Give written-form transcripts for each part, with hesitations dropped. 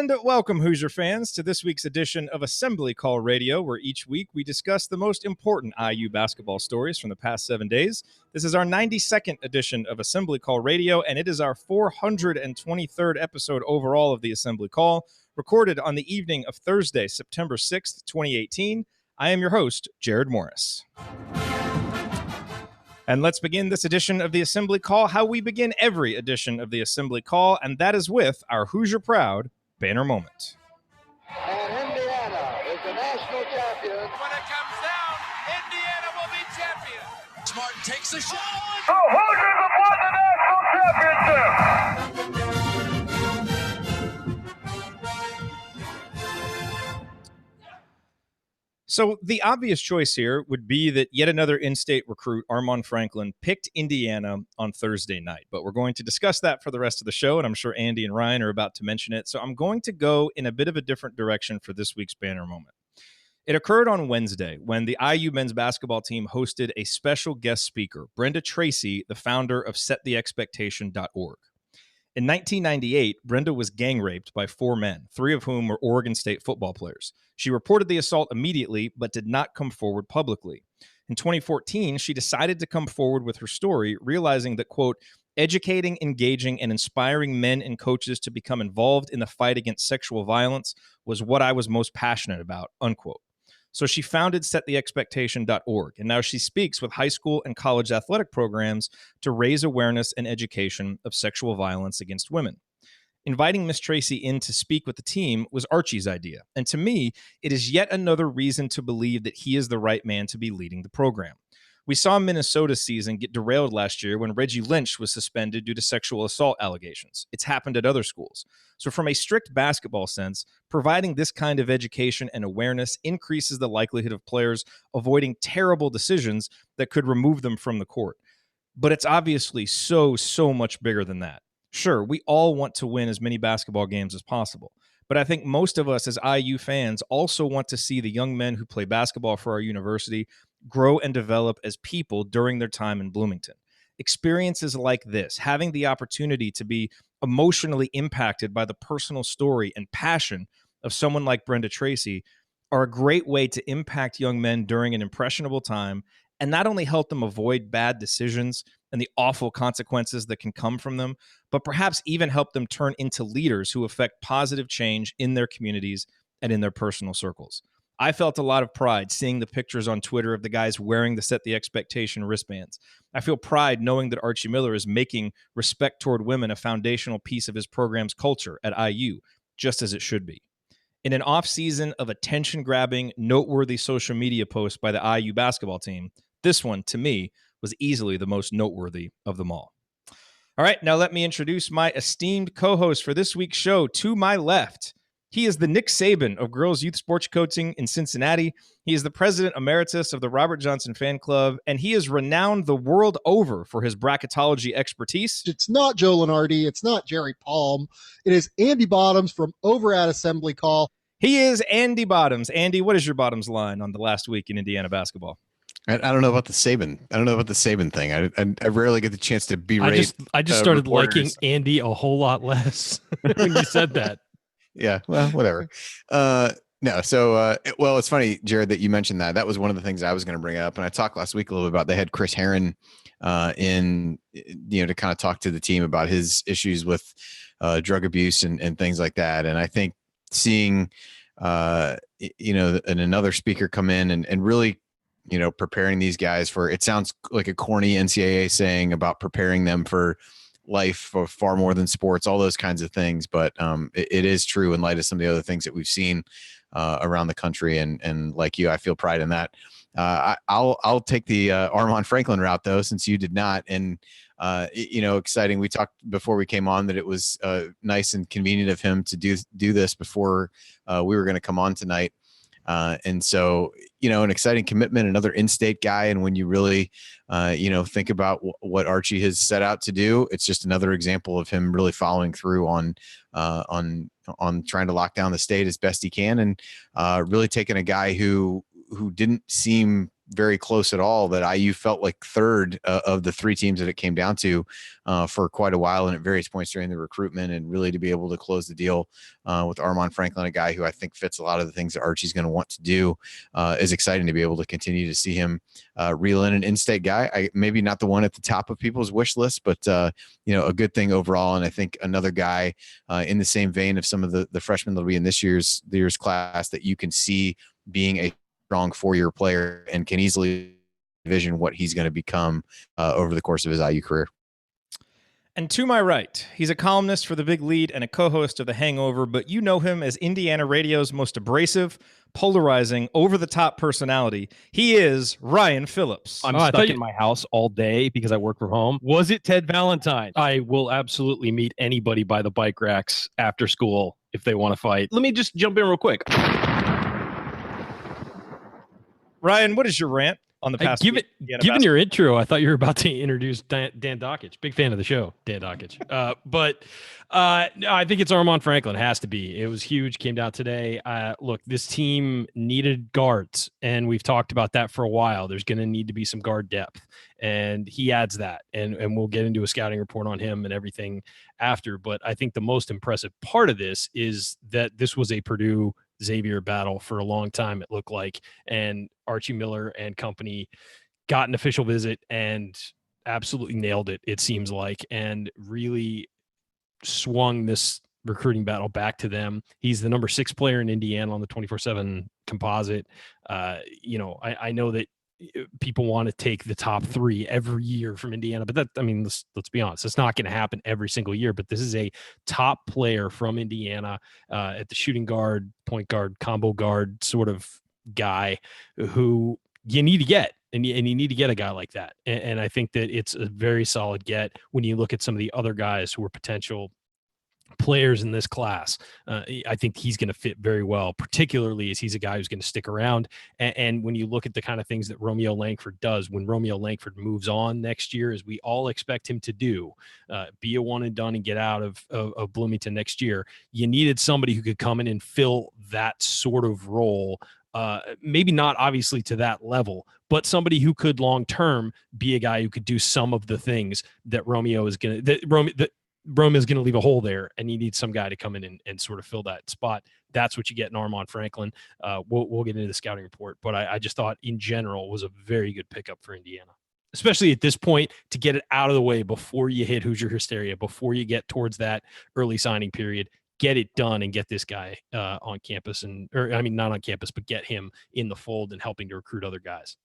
And welcome, Hoosier fans, to this week's edition of Assembly Call Radio, where each week we discuss the most important IU basketball stories from the past 7 days. This is our 92nd edition of Assembly Call Radio, and it is our 423rd episode overall of the Assembly Call, recorded on the evening of Thursday, September 6th, 2018. I am your host, Jerod Morris. And let's begin this edition of the Assembly Call how we begin every edition of the Assembly Call, and that is with our Hoosier Proud banner moment. And Indiana is the national champion. When it comes down, Indiana will be champion. Smart takes a shot. The Hoosiers have won the national championship. So the obvious choice here would be that yet another in-state recruit, Armaan Franklin, picked Indiana on Thursday night. But we're going to discuss that for the rest of the show, and I'm sure Andy and Ryan are about to mention it. So I'm going to go in a bit of a different direction for this week's banner moment. It occurred on Wednesday when the IU men's basketball team hosted a special guest speaker, Brenda Tracy, the founder of SetTheExpectation.org. In 1998, Brenda was gang raped by 4 men, 3 of whom were Oregon State football players. She reported the assault immediately, but did not come forward publicly. In 2014, she decided to come forward with her story, realizing that, quote, educating, engaging, and inspiring men and coaches to become involved in the fight against sexual violence was what I was most passionate about, unquote. So she founded SetTheExpectation.org, and now she speaks with high school and college athletic programs to raise awareness and education of sexual violence against women. Inviting Miss Tracy in to speak with the team was Archie's idea, and to me, it is yet another reason to believe that he is the right man to be leading the program. We saw Minnesota's season get derailed last year when Reggie Lynch was suspended due to sexual assault allegations. It's happened at other schools. So from a strict basketball sense, providing this kind of education and awareness increases the likelihood of players avoiding terrible decisions that could remove them from the court. But it's obviously so much bigger than that. Sure, we all want to win as many basketball games as possible. But I think most of us as IU fans also want to see the young men who play basketball for our university grow and develop as people during their time in Bloomington. Experiences like this, having the opportunity to be emotionally impacted by the personal story and passion of someone like Brenda Tracy, are a great way to impact young men during an impressionable time and not only help them avoid bad decisions and the awful consequences that can come from them, but perhaps even help them turn into leaders who affect positive change in their communities and in their personal circles. I felt a lot of pride seeing the pictures on Twitter of the guys wearing the Set the Expectation wristbands. I feel pride knowing that Archie Miller is making respect toward women a foundational piece of his program's culture at IU, just as it should be. In an off-season of attention-grabbing, noteworthy social media posts by the IU basketball team, this one, to me, was easily the most noteworthy of them all. All right, now let me introduce my esteemed co-host for this week's show. To my left, he is the Nick Saban of girls youth sports coaching in Cincinnati. He is the president emeritus of the Robert Johnson Fan Club, and he is renowned the world over for his bracketology expertise. It's not Joe Lenardi. It's not Jerry Palm. It is Andy Bottoms from over at Assembly Call. He is Andy Bottoms. Andy, what is your Bottoms line on the last week in Indiana basketball? I don't know about the Saban. I don't know about the Saban thing. I rarely get the chance to berate. I just started liking reporters. Andy a whole lot less when you said that. Yeah, well, whatever. No, so well, it's funny, Jerod, that you mentioned that. That was one of the things I was going to bring up, and I talked last week a little bit about. They had Chris Herron in, to kind of talk to the team about his issues with drug abuse and things like that. And I think seeing, and another speaker come in and really, preparing these guys for, it sounds like a corny NCAA saying about preparing them for life for far more than sports, all those kinds of things. But it is true in light of some of the other things that we've seen around the country. And like you, I feel pride in that. I'll take the Armaan Franklin route though, since you did not. And, exciting. We talked before we came on that it was nice and convenient of him to do this before we were going to come on tonight. And so, an exciting commitment, another in-state guy. And when you really, think about what Archie has set out to do, it's just another example of him really following through on trying to lock down the state as best he can. And really taking a guy who didn't seem very close at all, that IU felt like third of the three teams that it came down to for quite a while and at various points during the recruitment, and really to be able to close the deal with Armaan Franklin, a guy who I think fits a lot of the things that Archie's going to want to do, is exciting to be able to continue to see him reel in an in-state guy. Maybe not the one at the top of people's wish list, but a good thing overall. And I think another guy in the same vein of some of the freshmen that'll be in this year's class that you can see being a strong 4-year player and can easily envision what he's going to become over the course of his IU career. And to my right, he's a columnist for The Big Lead and a co-host of The Hangover, but you know him as Indiana radio's most abrasive, polarizing, over-the-top personality. He is Ryan Phillips. I'm stuck in my house all day because I work from home. Was it Ted Valentine? I will absolutely meet anybody by the bike racks after school if they want to fight. Let me just jump in real quick. Ryan, what is your rant on the past week? Given your intro, I thought you were about to introduce Dan Dockich. Big fan of the show, Dan Dockich. No, I think it's Armaan Franklin. It has to be. It was huge. Came down today. Look, this team needed guards, and we've talked about that for a while. There's going to need to be some guard depth, and he adds that. And we'll get into a scouting report on him and everything after. But I think the most impressive part of this is that this was a Purdue Xavier battle for a long time, it looked like, and Archie Miller and company got an official visit and absolutely nailed it, it seems like, and really swung this recruiting battle back to them. He's the number 6 player in Indiana on the 24/7 composite. I know that people want to take the top 3 every year from Indiana, but let's be honest, it's not going to happen every single year. But this is a top player from Indiana at the shooting guard, point guard, combo guard sort of guy who you need to get. And you need to get a guy like that. And I think that it's a very solid get when you look at some of the other guys who are potential players in this class. I think he's going to fit very well, particularly as he's a guy who's going to stick around. And when you look at the kind of things that Romeo Langford does, when Romeo Langford moves on next year, as we all expect him to do, be a one and done and get out of Bloomington next year, you needed somebody who could come in and fill that sort of role. Maybe not obviously to that level, but somebody who could long-term be a guy who could do some of the things that Romeo is going to, Rome is going to leave a hole there, and you need some guy to come in and sort of fill that spot. That's what you get in Armaan Franklin. We'll get into the scouting report, but I just thought in general was a very good pickup for Indiana, especially at this point, to get it out of the way before you hit Hoosier hysteria, before you get towards that early signing period. Get it done and get this guy on campus, not on campus, but get him in the fold and helping to recruit other guys.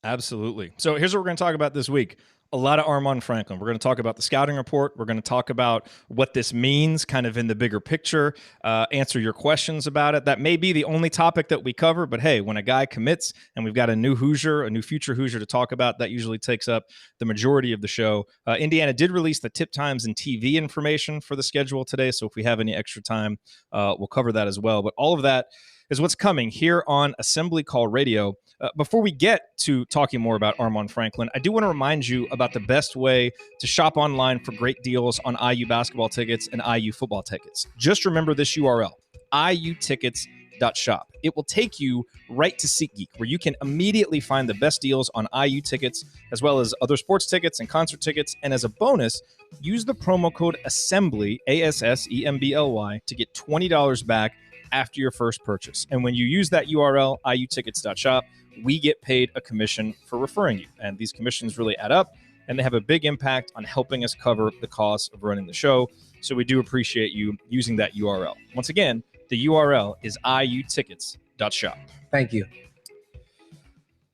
Absolutely. So here's what we're going to talk about this week. A lot of Armaan Franklin. We're going to talk about the scouting report. We're going to talk about what this means kind of in the bigger picture, answer your questions about it. That may be the only topic that we cover, but hey, when a guy commits and we've got a new Hoosier, a new future Hoosier to talk about, that usually takes up the majority of the show. Indiana did release the tip times and TV information for the schedule today, so if we have any extra time, we'll cover that as well. But all of that is what's coming here on Assembly Call Radio. Before we get to talking more about Armaan Franklin, I do want to remind you about the best way to shop online for great deals on IU basketball tickets and IU football tickets. Just remember this URL, iutickets.shop. It will take you right to SeatGeek, where you can immediately find the best deals on IU tickets, as well as other sports tickets and concert tickets. And as a bonus, use the promo code ASSEMBLY, ASSEMBLY, to get $20 back after your first purchase. And when you use that URL, iutickets.shop, we get paid a commission for referring you. And these commissions really add up, and they have a big impact on helping us cover the cost of running the show. So we do appreciate you using that URL. Once again, the URL is iutickets.shop. Thank you.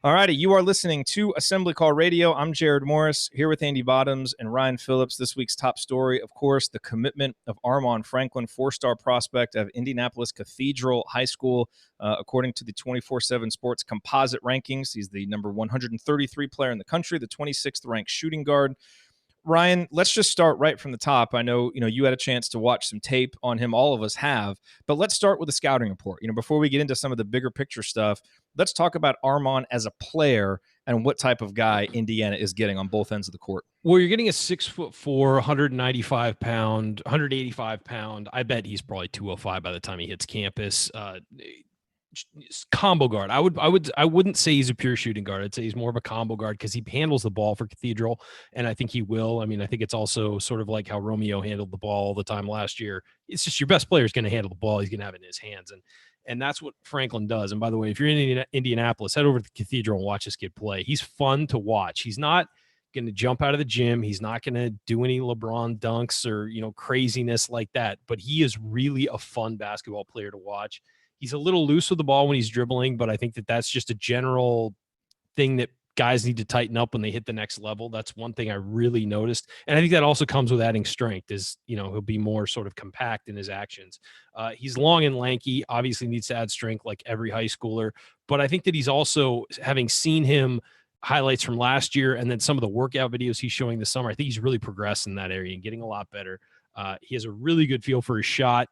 All righty, you are listening to Assembly Call Radio. I'm Jerod Morris, here with Andy Bottoms and Ryan Phillips. This week's top story, of course, the commitment of Armaan Franklin, 4-star prospect of Indianapolis Cathedral High School. According to the 24/7 Sports composite rankings, he's the number 133 player in the country, the 26th ranked shooting guard. Ryan, let's just start right from the top. I know, you had a chance to watch some tape on him. All of us have. But let's start with the scouting report. Before we get into some of the bigger picture stuff, let's talk about Armaan as a player and what type of guy Indiana is getting on both ends of the court. Well, you're getting a 6'4", 185 pound. I bet he's probably 205 by the time he hits campus. combo guard. I wouldn't say he's a pure shooting guard. I'd say he's more of a combo guard because he handles the ball for Cathedral, and I think he will. I mean, I think it's also sort of like how Romeo handled the ball all the time last year. It's just your best player is going to handle the ball. He's going to have it in his hands, and that's what Franklin does. And by the way, if you're in Indianapolis, head over to the Cathedral and watch this kid play. He's fun to watch. He's not going to jump out of the gym. He's not going to do any LeBron dunks or, craziness like that, but he is really a fun basketball player to watch. He's a little loose with the ball when he's dribbling, but I think that that's just a general thing that guys need to tighten up when they hit the next level. That's one thing I really noticed. And I think that also comes with adding strength is, he'll be more sort of compact in his actions. He's long and lanky, obviously needs to add strength like every high schooler, but I think that he's also, having seen him highlights from last year and then some of the workout videos he's showing this summer, I think he's really progressed in that area and getting a lot better. He has a really good feel for his shot.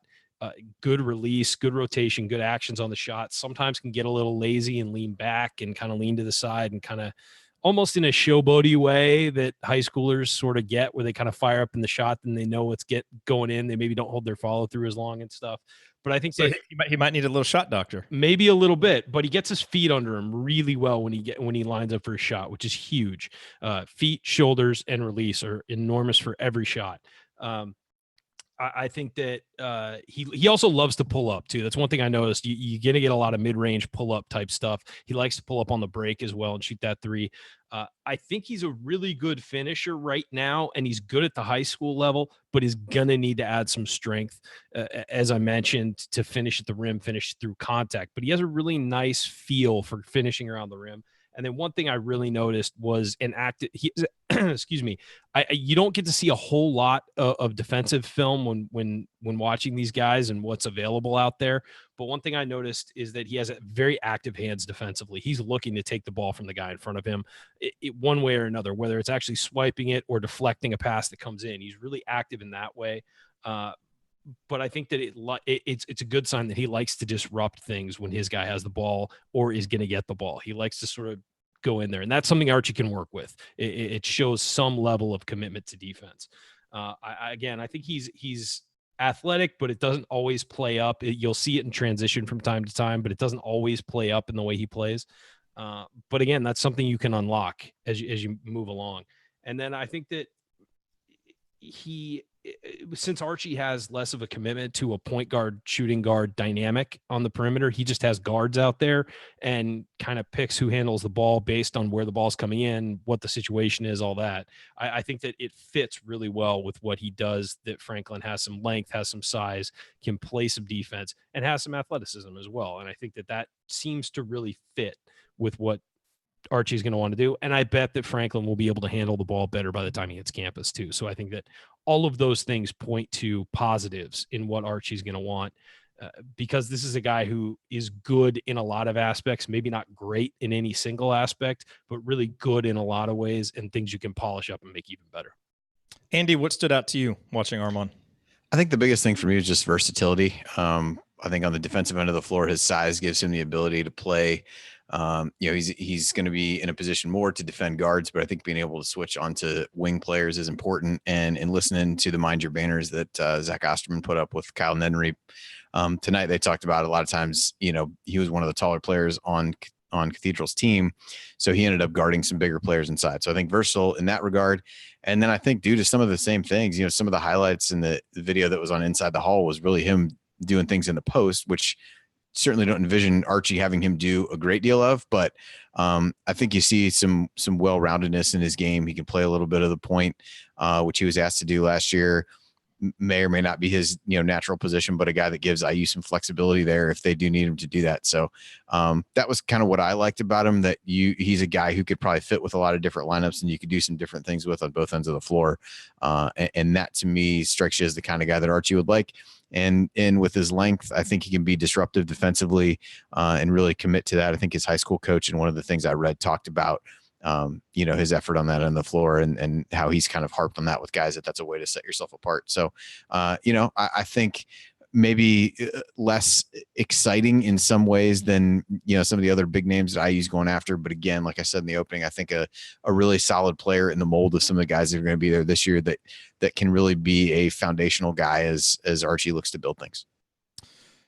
Good release, good rotation, good actions on the shot. Sometimes can get a little lazy and lean back and kind of lean to the side and kind of almost in a showboaty way that high schoolers sort of get, where they kind of fire up in the shot and they know what's going in. They maybe don't hold their follow through as long and stuff. But I think that he might need a little shot doctor, maybe a little bit. But he gets his feet under him really well when he lines up for a shot, which is huge. Feet, shoulders, and release are enormous for every shot. I think that he also loves to pull up too. That's one thing I noticed. You're going to get a lot of mid-range pull-up type stuff. He likes to pull up on the break as well and shoot that three. I think he's a really good finisher right now, and he's good at the high school level, but he's going to need to add some strength, as I mentioned, to finish at the rim, finish through contact. But he has a really nice feel for finishing around the rim. And then one thing I really noticed was excuse me, you don't get to see a whole lot of defensive film when watching these guys and what's available out there. But one thing I noticed is that he has very active hands defensively. He's looking to take the ball from the guy in front of him one way or another, whether it's actually swiping it or deflecting a pass that comes in. He's really active in that way. But I think that it's a good sign that he likes to disrupt things when his guy has the ball or is going to get the ball. He likes to sort of go in there, and that's something Archie can work with. It shows some level of commitment to defense. I think he's athletic, but it doesn't always play up. You'll see it in transition from time to time, but it doesn't always play up in the way he plays. But again, that's something you can unlock as you move along. And then I think that since Archie has less of a commitment to a point guard, shooting guard dynamic on the perimeter, he just has guards out there and kind of picks who handles the ball based on where the ball's coming in, what the situation is, all that. I think that it fits really well with what he does, that Franklin has some length, has some size, can play some defense, and has some athleticism as well. And I think that seems to really fit with what Archie's going to want to do. And I bet that Franklin will be able to handle the ball better by the time he hits campus too. So I think that all of those things point to positives in what Archie's going to want, because this is a guy who is good in a lot of aspects, maybe not great in any single aspect, but really good in a lot of ways and things you can polish up and make even better. Andy, what stood out to you watching Armaan? I think the biggest thing for me is just versatility. I think on the defensive end of the floor, his size gives him the ability to play. He's going to be in a position more to defend guards, but I think being able to switch onto wing players is important. And listening to the Mind Your Banners that Zach Osterman put up with Kyle Nedry tonight, they talked about a lot of times, he was one of the taller players on Cathedral's team. So he ended up guarding some bigger players inside. So I think versatile in that regard. And then I think due to some of the same things, some of the highlights in the video that was on Inside the Hall was really him doing things in the post, which certainly don't envision Archie having him do a great deal of, but I think you see some well-roundedness in his game. He can play a little bit of the point, which he was asked to do last year. May or may not be his natural position, but a guy that gives IU some flexibility there if they do need him to do that. So that was kind of what I liked about him, that he's a guy who could probably fit with a lot of different lineups and you could do some different things with on both ends of the floor. And that to me strikes you as the kind of guy that Archie would like. And with his length, I think he can be disruptive defensively and really commit to that. I think his high school coach, and one of the things I read, talked about his effort on that on the floor and how he's kind of harped on that with guys, that's a way to set yourself apart. So, I think maybe less exciting in some ways than, some of the other big names that IU's going after. But again, like I said in the opening, I think a really solid player in the mold of some of the guys that are going to be there this year that can really be a foundational guy as Archie looks to build things.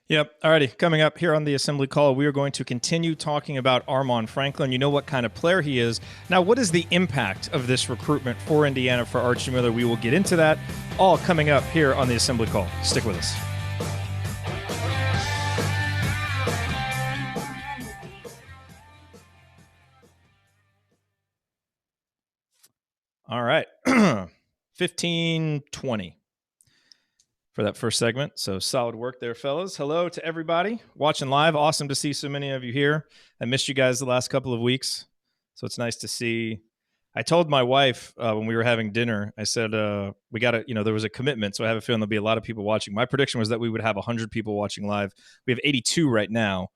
Yep. Alrighty. Coming up here on the Assembly Call, we are going to continue talking about Armaan Franklin. You know what kind of player he is. Now, what is the impact of this recruitment for Indiana for Archie Miller? We will get into that all coming up here on the Assembly Call. Stick with us. All right. 15:20 for that first segment. So solid work there, fellas. Hello to everybody watching live. Awesome to see so many of you here. I missed you guys the last couple of weeks, so it's nice to see. I told my wife when we were having dinner, I said, we got to, there was a commitment, so I have a feeling there'll be a lot of people watching. My prediction was that we would have 100 people watching live. We have 82 right now,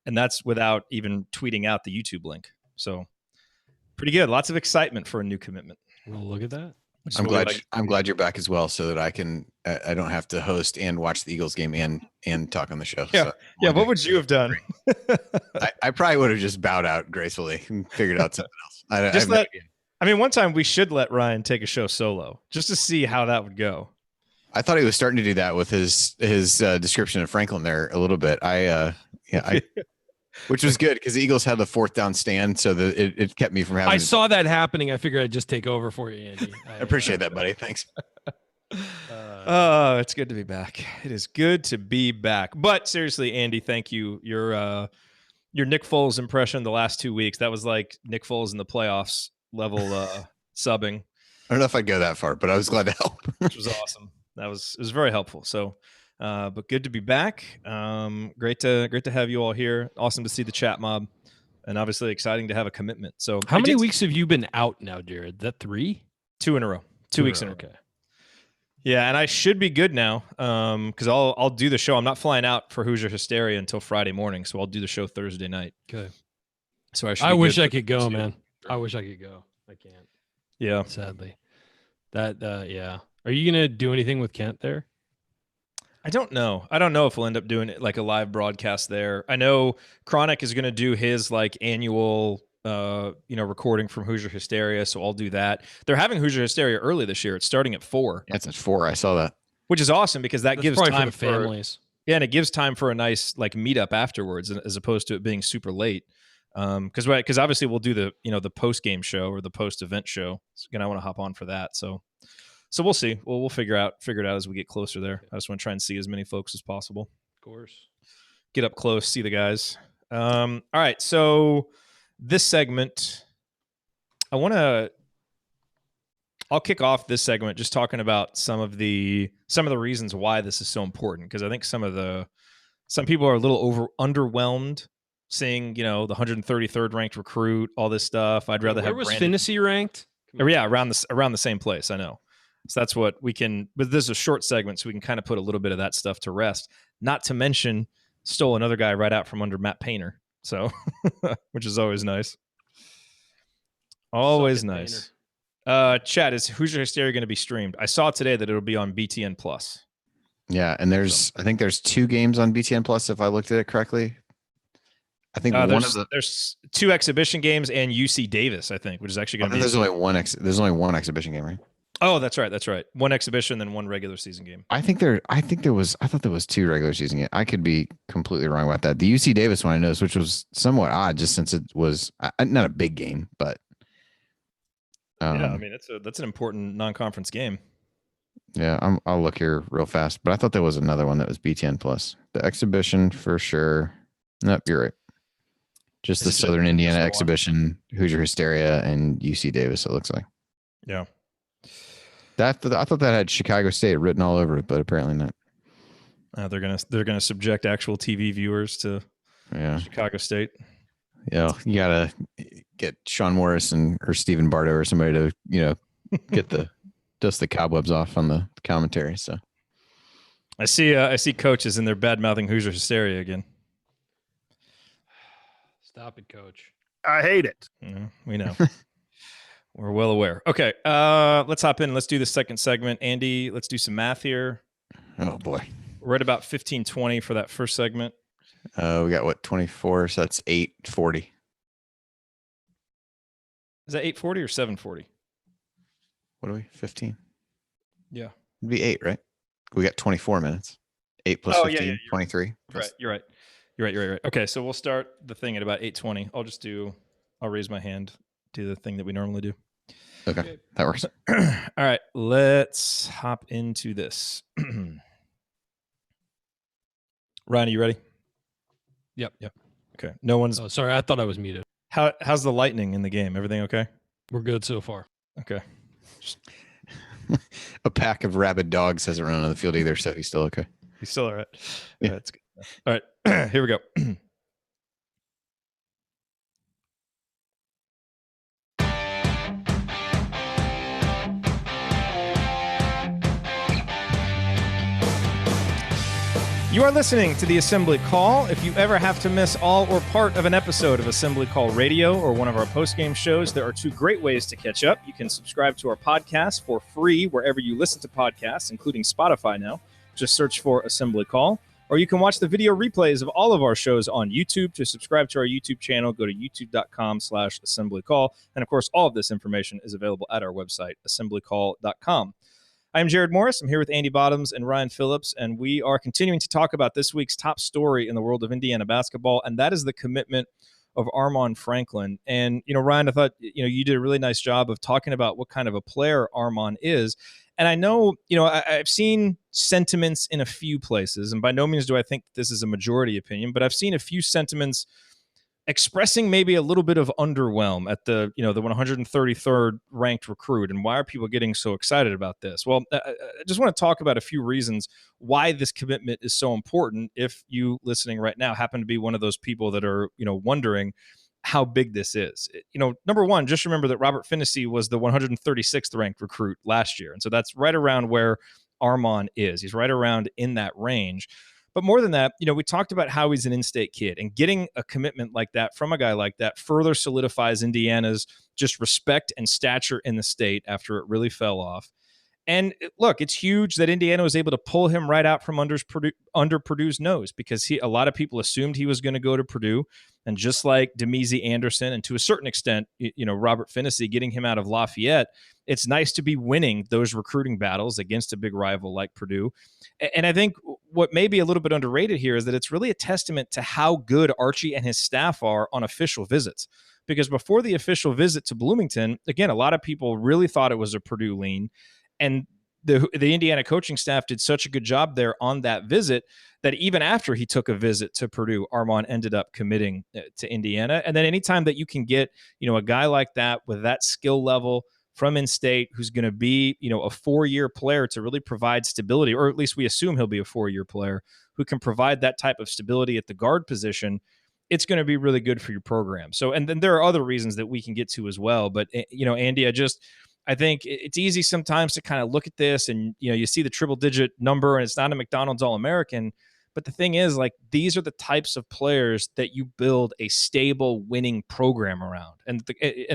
and that's without even tweeting out the YouTube link. So pretty good. Lots of excitement for a new commitment. Well, look at that. I'm glad you're back as well, so that I don't have to host and watch the Eagles game and talk on the show. Yeah, so, yeah. What would you have done? I probably would have just bowed out gracefully and figured out something else. One time we should let Ryan take a show solo just to see how that would go. I thought he was starting to do that with his description of Franklin there a little bit. Which was good because the Eagles had the 4th down stand, so that it kept me from having. I saw that happening. I figured I'd just take over for you, Andy. I appreciate that, buddy. Thanks. It's good to be back. It is good to be back. But seriously, Andy, thank you. Your Nick Foles impression the last 2 weeks, that was like Nick Foles in the playoffs level subbing. I don't know if I'd go that far, but I was glad to help. Which was awesome. It was very helpful. So. But good to be back. Great to have you all here. Awesome to see the chat mob, and obviously exciting to have a commitment. So, how many weeks have you been out now, Jared? That 3? 2 in a row. 2 weeks in a row. Okay. Yeah, and I should be good now. Because I'll do the show. I'm not flying out for Hoosier Hysteria until Friday morning, so I'll do the show Thursday night. Okay. So I wish I could go, man. I wish I could go. I can't. Yeah. Sadly. That yeah. Are you gonna do anything with Kent there? I don't know. I don't know if we'll end up doing it like a live broadcast there. I know Chronic is going to do his like annual, recording from Hoosier Hysteria, so I'll do that. They're having Hoosier Hysteria early this year. It's starting at 4. Yeah, it's at 4. I saw that, which is awesome because that gives time for families. Yeah, and it gives time for a nice like meetup afterwards, as opposed to it being super late. Because obviously we'll do the post game show or the post event show. So again, I want to hop on for that. So we'll see. We'll figure it out as we get closer there. I just want to try and see as many folks as possible. Of course. Get up close, see the guys. All right. So this segment, I'll kick off this segment just talking about some of the reasons why this is so important, because I think some people are a little underwhelmed seeing, the 133rd ranked recruit, all this stuff. I'd rather have Brandon. Finney ranked? Yeah, around the same place. I know. So that's what we can, but this is a short segment, so we can kind of put a little bit of that stuff to rest. Not to mention, stole another guy right out from under Matt Painter. So, which is always nice. Always nice. Chat, is Hoosier Hysteria going to be streamed? I saw today that it'll be on BTN Plus. Yeah, and I think there's 2 games on BTN Plus if I looked at it correctly. I think there's 2 exhibition games and UC Davis, I think, which is actually going to be. There's only one exhibition game, right? Oh, that's right. That's right. 1 exhibition, then 1 regular season game. I thought there was 2 regular season games. I could be completely wrong about that. The UC Davis one I noticed, which was somewhat odd, just since it was not a big game, but yeah, I mean that's an important non-conference game. Yeah, I'll look here real fast, but I thought there was another one that was BTN Plus. The exhibition for sure. Nope, you're right. Just the Southern Indiana exhibition, Hoosier Hysteria, and UC Davis. It looks like. Yeah. I thought that had Chicago State written all over it, but apparently not. They're gonna subject actual TV viewers to Chicago State. Yeah, you gotta get Sean Morris or Stephen Bardo or somebody to get dust the cobwebs off on the commentary. So I see coaches in their bad mouthing Hoosier Hysteria again. Stop it, Coach. I hate it. Yeah, we know. We're well aware. Okay, let's hop in. Let's do the second segment. Andy, let's do some math here. Oh, boy. We're at about 15:20 for that first segment. We got 24, so that's 8:40. Is that 8:40 or 7:40? What are we, 15? Yeah. It'd be 8, right? We got 24 minutes. 8 plus 15, 23. You're right. Okay, so we'll start the thing at about 8:20. I'll raise my hand, do the thing that we normally do. Okay, that works. All right, let's hop into this. Ryan, are you ready? Yep. Okay. No one's. Oh, sorry, I thought I was muted. How's the lightning in the game? Everything okay? We're good so far. Okay. A pack of rabid dogs hasn't run on the field either, so he's still okay. He's still all right. Yeah. That's good. All right, here we go. You are listening to the Assembly Call. If you ever have to miss all or part of an episode of Assembly Call Radio or one of our post-game shows, there are two great ways to catch up. You can subscribe to our podcast for free wherever you listen to podcasts, including Spotify now. Just search for Assembly Call. Or you can watch the video replays of all of our shows on YouTube. To subscribe to our YouTube channel, go to youtube.com/assemblycall. And of course, all of this information is available at our website, assemblycall.com. I'm Jared Morris. I'm here with Andy Bottoms and Ryan Phillips, and we are continuing to talk about this week's top story in the world of Indiana basketball, and that is the commitment of Armaan Franklin. And, Ryan, I thought, you did a really nice job of talking about what kind of a player Armaan is. And I know, I've seen sentiments in a few places, and by no means do I think this is a majority opinion, but I've seen a few sentiments expressing maybe a little bit of underwhelm at the 133rd ranked recruit. And why are people getting so excited about this? Well, I just want to talk about a few reasons why this commitment is so important. If you listening right now happen to be one of those people that are, wondering how big this is. Number one, just remember that Robert Finney was the 136th ranked recruit last year. And so that's right around where Armaan is. He's right around in that range. But more than that, we talked about how he's an in-state kid, and getting a commitment like that from a guy like that further solidifies Indiana's just respect and stature in the state after it really fell off. And look, it's huge that Indiana was able to pull him right out from under Purdue's nose, because a lot of people assumed he was going to go to Purdue. And just like Demezy Anderson, and to a certain extent, Robert Finney, getting him out of Lafayette, it's nice to be winning those recruiting battles against a big rival like Purdue. And I think what may be a little bit underrated here is that it's really a testament to how good Archie and his staff are on official visits. Because before the official visit to Bloomington, again, a lot of people really thought it was a Purdue lean. And the Indiana coaching staff did such a good job there on that visit that even after he took a visit to Purdue, Armaan ended up committing to Indiana. And then anytime that you can get, a guy like that with that skill level from in-state, who's going to be, a 4-year player to really provide stability, or at least we assume he'll be a 4-year player who can provide that type of stability at the guard position, it's going to be really good for your program. So, and then there are other reasons that we can get to as well. But, Andy, I think it's easy sometimes to kind of look at this and, you see the triple-digit number and it's not a McDonald's All-American. But the thing is, these are the types of players that you build a stable winning program around. And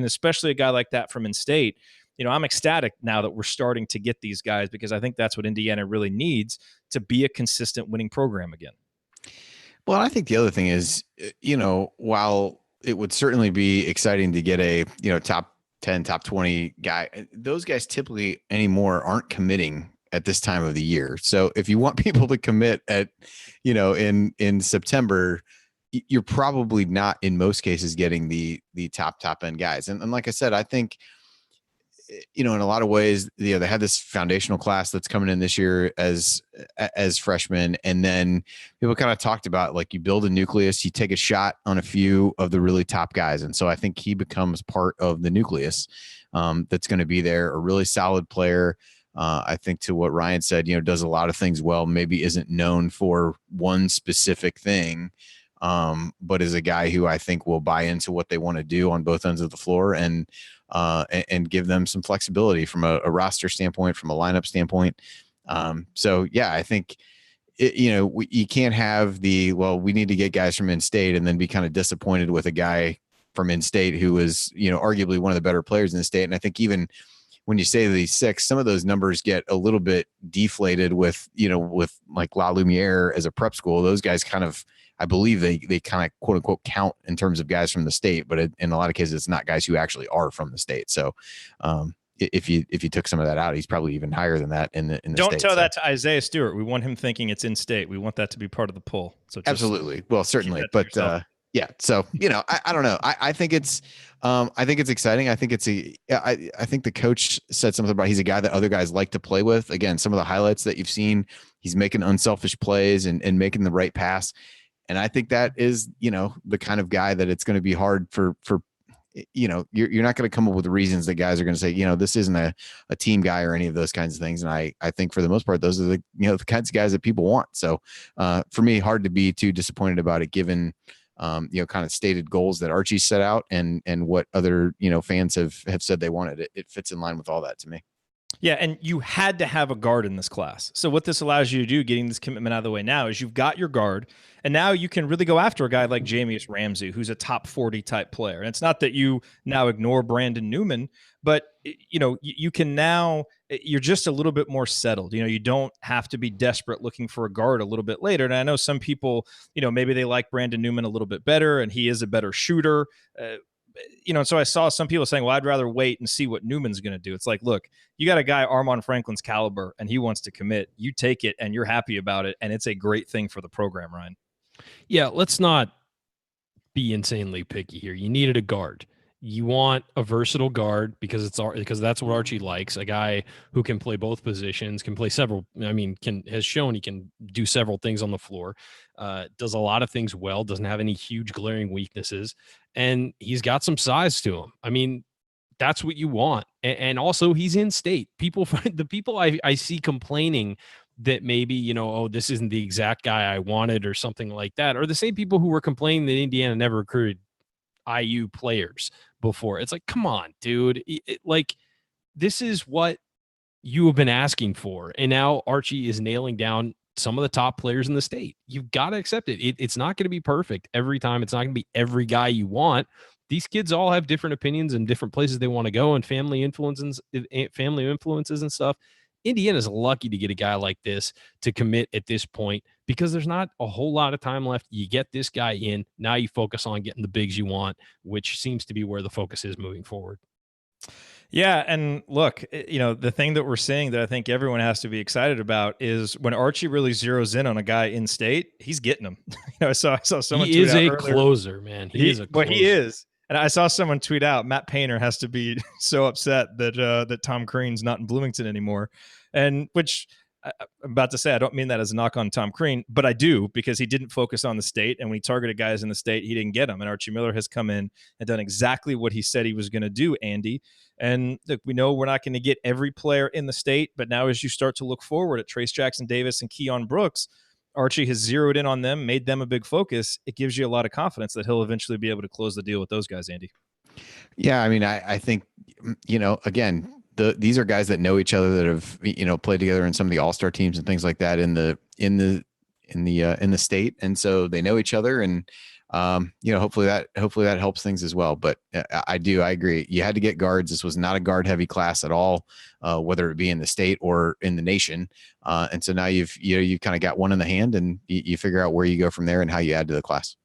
especially a guy like that from in-state, I'm ecstatic now that we're starting to get these guys, because I think that's what Indiana really needs to be a consistent winning program again. Well, I think the other thing is, while it would certainly be exciting to get a, top 10, top 20 guy, those guys typically anymore aren't committing at this time of the year. So if you want people to commit at, in September, you're probably not in most cases getting the top end guys. And like I said, I think, in a lot of ways, they had this foundational class that's coming in this year as freshmen. And then people kind of talked about, you build a nucleus, you take a shot on a few of the really top guys. And so I think he becomes part of the nucleus that's going to be there, a really solid player. I think, to what Ryan said, does a lot of things well, maybe isn't known for one specific thing, but is a guy who I think will buy into what they want to do on both ends of the floor and give them some flexibility from a roster standpoint, from a lineup standpoint. So yeah, I think, you can't have we need to get guys from in-state and then be kind of disappointed with a guy from in-state who is, arguably one of the better players in the state. And I think even when you say these 6, some of those numbers get a little bit deflated with like La Lumiere as a prep school. Those guys kind of, I believe they kind of quote unquote count in terms of guys from the state, but in a lot of cases, it's not guys who actually are from the state. So if you took some of that out, he's probably even higher than that in the Don't state. tell that to Isaiah Stewart. We want him thinking it's in state. We want that to be part of the poll. So just absolutely, well, certainly, but yeah. So I don't know. I think it's exciting. I think I think the coach said something about he's a guy that other guys like to play with. Again, some of the highlights that you've seen, he's making unselfish plays and making the right pass. And I think that is, the kind of guy that it's going to be hard for you're not going to come up with reasons that guys are going to say, this isn't a team guy or any of those kinds of things. And I think for the most part, those are the kinds of guys that people want. So for me, hard to be too disappointed about it, given, kind of stated goals that Archie set out and what other, fans have said they wanted. It fits in line with all that to me. Yeah, and you had to have a guard in this class. So what this allows you to do, getting this commitment out of the way now, is you've got your guard, and now you can really go after a guy like Jamius Ramsey, who's a top 40 type player. And it's not that you now ignore Brandon Newman, but you can now, you're just a little bit more settled. You don't have to be desperate looking for a guard a little bit later. And I know some people, maybe they like Brandon Newman a little bit better, and he is a better shooter. So I saw some people saying, well, I'd rather wait and see what Newman's going to do. It's like, look, you got a guy Armaan Franklin's caliber, and he wants to commit. You take it, and you're happy about it, and it's a great thing for the program, Ryan. Yeah, let's not be insanely picky here. You needed a guard. You want a versatile guard because that's what Archie likes. A guy who can play both positions, can play several. Has shown he can do several things on the floor. Does a lot of things well. Doesn't have any huge glaring weaknesses, and he's got some size to him. That's what you want. And also, he's in state. The people I see complaining that maybe, this isn't the exact guy I wanted or something like that, are the same people who were complaining that Indiana never recruited IU players before. It's like, come on, dude. This is what you have been asking for. And now Archie is nailing down some of the top players in the state. You've got to accept it. It's not going to be perfect every time. It's not going to be every guy you want. These kids all have different opinions and different places they want to go and family influences and stuff. Indiana's lucky to get a guy like this to commit at this point because there's not a whole lot of time left. You get this guy in. Now you focus on getting the bigs you want, which seems to be where the focus is moving forward. Yeah, and look, the thing that we're seeing that I think everyone has to be excited about is when Archie really zeroes in on a guy in state, he's getting him. I saw someone. He is a closer, man. He is a closer. But he is. And I saw someone tweet out, Matt Painter has to be so upset that Tom Crean's not in Bloomington anymore. And which I'm about to say, I don't mean that as a knock on Tom Crean, but I do, because he didn't focus on the state. And when he targeted guys in the state, he didn't get them. And Archie Miller has come in and done exactly what he said he was going to do, Andy. And look, we know we're not going to get every player in the state, but now as you start to look forward at Trace Jackson Davis and Keon Brooks, Archie has zeroed in on them, made them a big focus. It gives you a lot of confidence that he'll eventually be able to close the deal with those guys, Andy. Yeah, I think, again, these are guys that know each other, that have, played together in some of the all-star teams and things like that in the state. And so they know each other, and, hopefully that helps things as well. But I agree. You had to get guards. This was not a guard heavy class at all, whether it be in the state or in the nation. And so now you've kind of got one in the hand, and you figure out where you go from there and how you add to the class.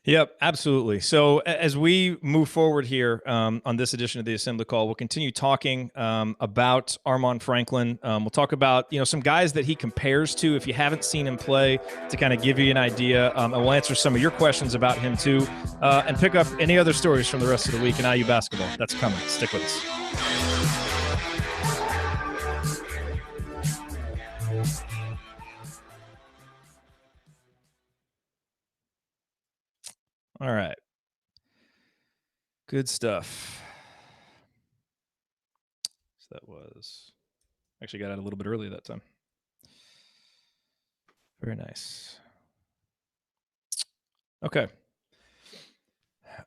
Yep, absolutely. So as we move forward here on this edition of the Assembly Call, we'll continue talking about Armaan Franklin. We'll talk about some guys that he compares to if you haven't seen him play, to kind of give you an idea. And we'll answer some of your questions about him too, and pick up any other stories from the rest of the week in IU basketball. That's coming. Stick with us. All right. Good stuff. So that was actually got out a little bit early that time. Very nice. Okay.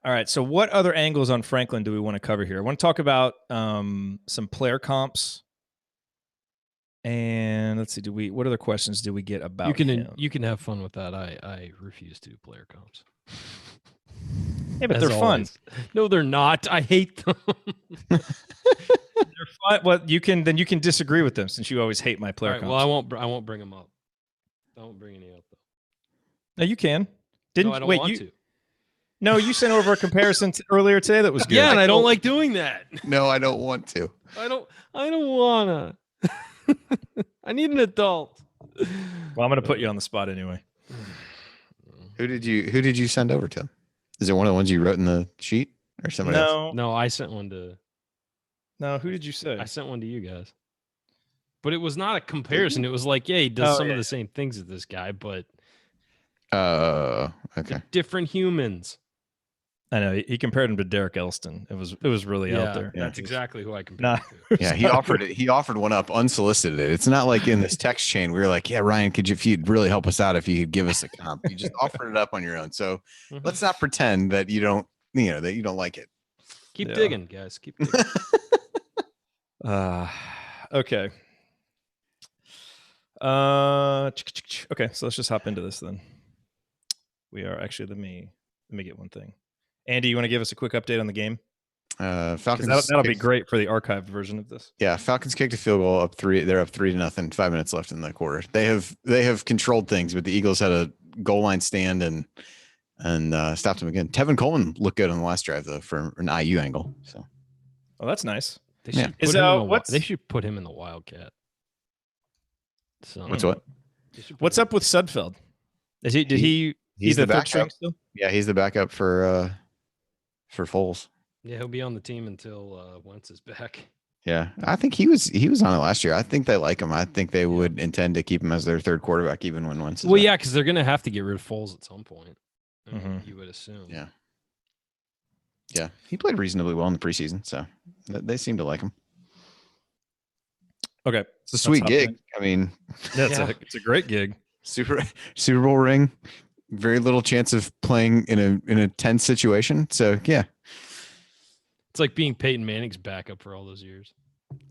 All right. So what other angles on Franklin do we want to cover here? I want to talk about some player comps. And let's see, what other questions do we get about him? You can have fun with that. I refuse to do player comps. Yeah, but they're fun. No, they're not. I hate them. They're fun. Well, you can disagree with them, since you always hate my player comps. Well, I won't bring them up. I won't bring any up though. No, you can. No, I don't want to. No, you sent over a comparison earlier today that was good. Yeah, and I don't like doing that. No, I don't want to. I don't wanna. I need an adult. Well, I'm going to put you on the spot anyway. Who did you send over to? Is it one of the ones you wrote in the sheet or somebody else? No, I sent one to. No, who did you say? I sent one to you guys. But it was not a comparison. It was like, yeah, he does some of the same things as this guy, but Okay. they're different humans. I know he compared him to Derek Elston. It was really out there. Yeah. That's exactly who I compared to. Yeah, he offered it. He offered one up unsolicited. It's not like in this text chain we were like, yeah, Ryan, if you'd really help us out if you could give us a comp. You just offered it up on your own. So let's not pretend that you don't like it. Keep digging, guys. Keep digging. Okay. Okay, so let's just hop into this then. We are actually let me get one thing. Andy, you want to give us a quick update on the game? Falcons. That'll be great for the archived version of this. Yeah, Falcons kicked a field goal up 3. They're up 3-0. 5 minutes left in the quarter. They have controlled things, but the Eagles had a goal line stand and stopped them again. Tevin Coleman looked good on the last drive though for an IU angle. So, that's nice. They should, they should put him in the Wildcat. So, what's up with Sudfeld? Did he? He's the backup still? Yeah, he's the backup for Foles. Yeah, he'll be on the team until Wentz is back. Yeah, I think he was on it last year. I think they like him. I think they would intend to keep him as their third quarterback even when Wentz is back. Yeah, because they're going to have to get rid of Foles at some point. You would assume. Yeah. Yeah, he played reasonably well in the preseason, so they seem to like him. Okay, it's a sweet gig. I mean, it's a great gig. Super Bowl ring. Very little chance of playing in a tense situation. So yeah, it's like being Peyton Manning's backup for all those years.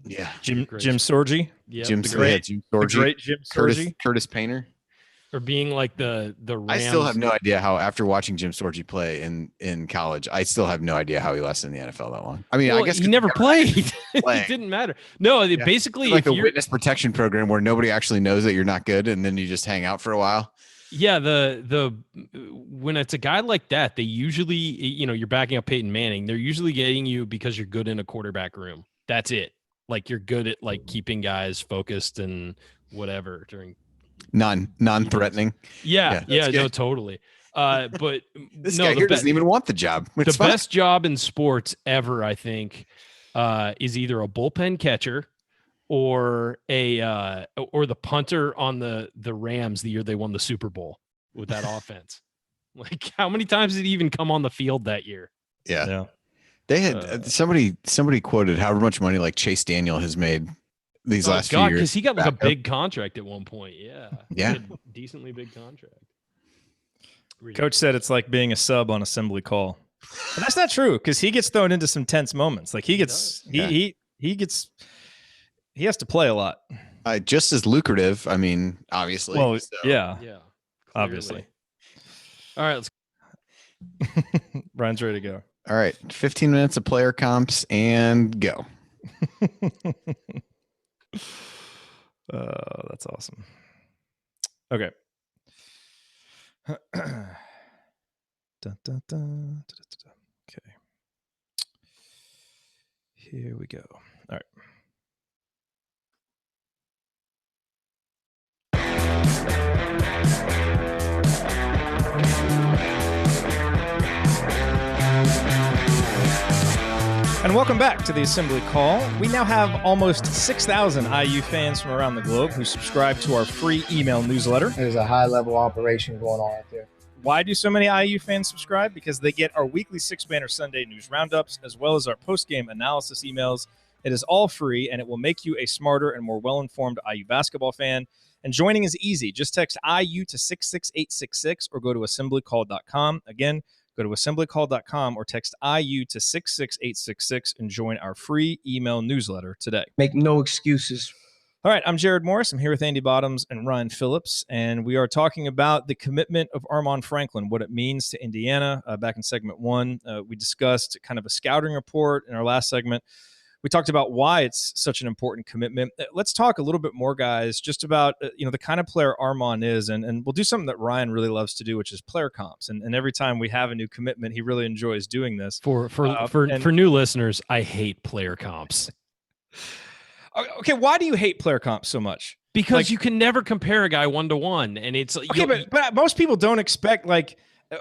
Yeah, Jim Sorgi. Yeah, Jim Sorgi. The great Jim Sorgi. Curtis Painter. Or being like the Rams. I still have no idea how, after watching Jim Sorgi play in college, I still have no idea how he lasted in the NFL that long. I mean, I guess he never played. It didn't matter. No, basically, like a witness protection program where nobody actually knows that you're not good, and then you just hang out for a while. Yeah, when it's a guy like that, they usually, you're backing up Peyton Manning. They're usually getting you because you're good in a quarterback room. That's it. Like you're good at like keeping guys focused and whatever during non-threatening. Yeah, no, totally. But this guy here doesn't even want the job. It's best job in sports ever, I think, is either a bullpen catcher or the punter on the Rams the year they won the Super Bowl with that offense. Like, how many times did he even come on the field that year? Yeah. They had somebody quoted however much money like Chase Daniel has made these last few years, because he got like a big contract at one point. Yeah, decently big contract. Coach said it's like being a sub on assembly call, but that's not true because he gets thrown into some tense moments. Like he has to play a lot. Just as lucrative. I mean, obviously. Well, so. yeah, clearly. obviously. All right, let's. Brian's ready to go. All right, 15 minutes of player comps and go. That's awesome. Okay. Okay. Here we go. All right. And welcome back to the Assembly Call. We now have almost 6,000 IU fans from around the globe who subscribe to our free email newsletter. There's a high-level operation going on out there. Why do so many IU fans subscribe? Because they get our weekly Six-Banner Sunday news roundups, as well as our post-game analysis emails. It is all free, and it will make you a smarter and more well-informed IU basketball fan. And joining is easy. Just text IU to 66866 or go to assemblycall.com. Again, go to assemblycall.com or text IU to 66866 and join our free email newsletter today. Make no excuses. All right, I'm Jerod Morris. I'm here with Andy Bottoms and Ryan Phillips, and we are talking about the commitment of Armaan Franklin, what it means to Indiana. Back in segment 1, we discussed kind of a scouting report in our last segment. We talked about why it's such an important commitment. Let's talk a little bit more, guys, just about the kind of player Armaan is, and we'll do something that Ryan really loves to do, which is player comps. And every time we have a new commitment, he really enjoys doing this. For new listeners, I hate player comps. Okay, why do you hate player comps so much? Because you can never compare a guy 1-to-1, and it's okay, but most people don't expect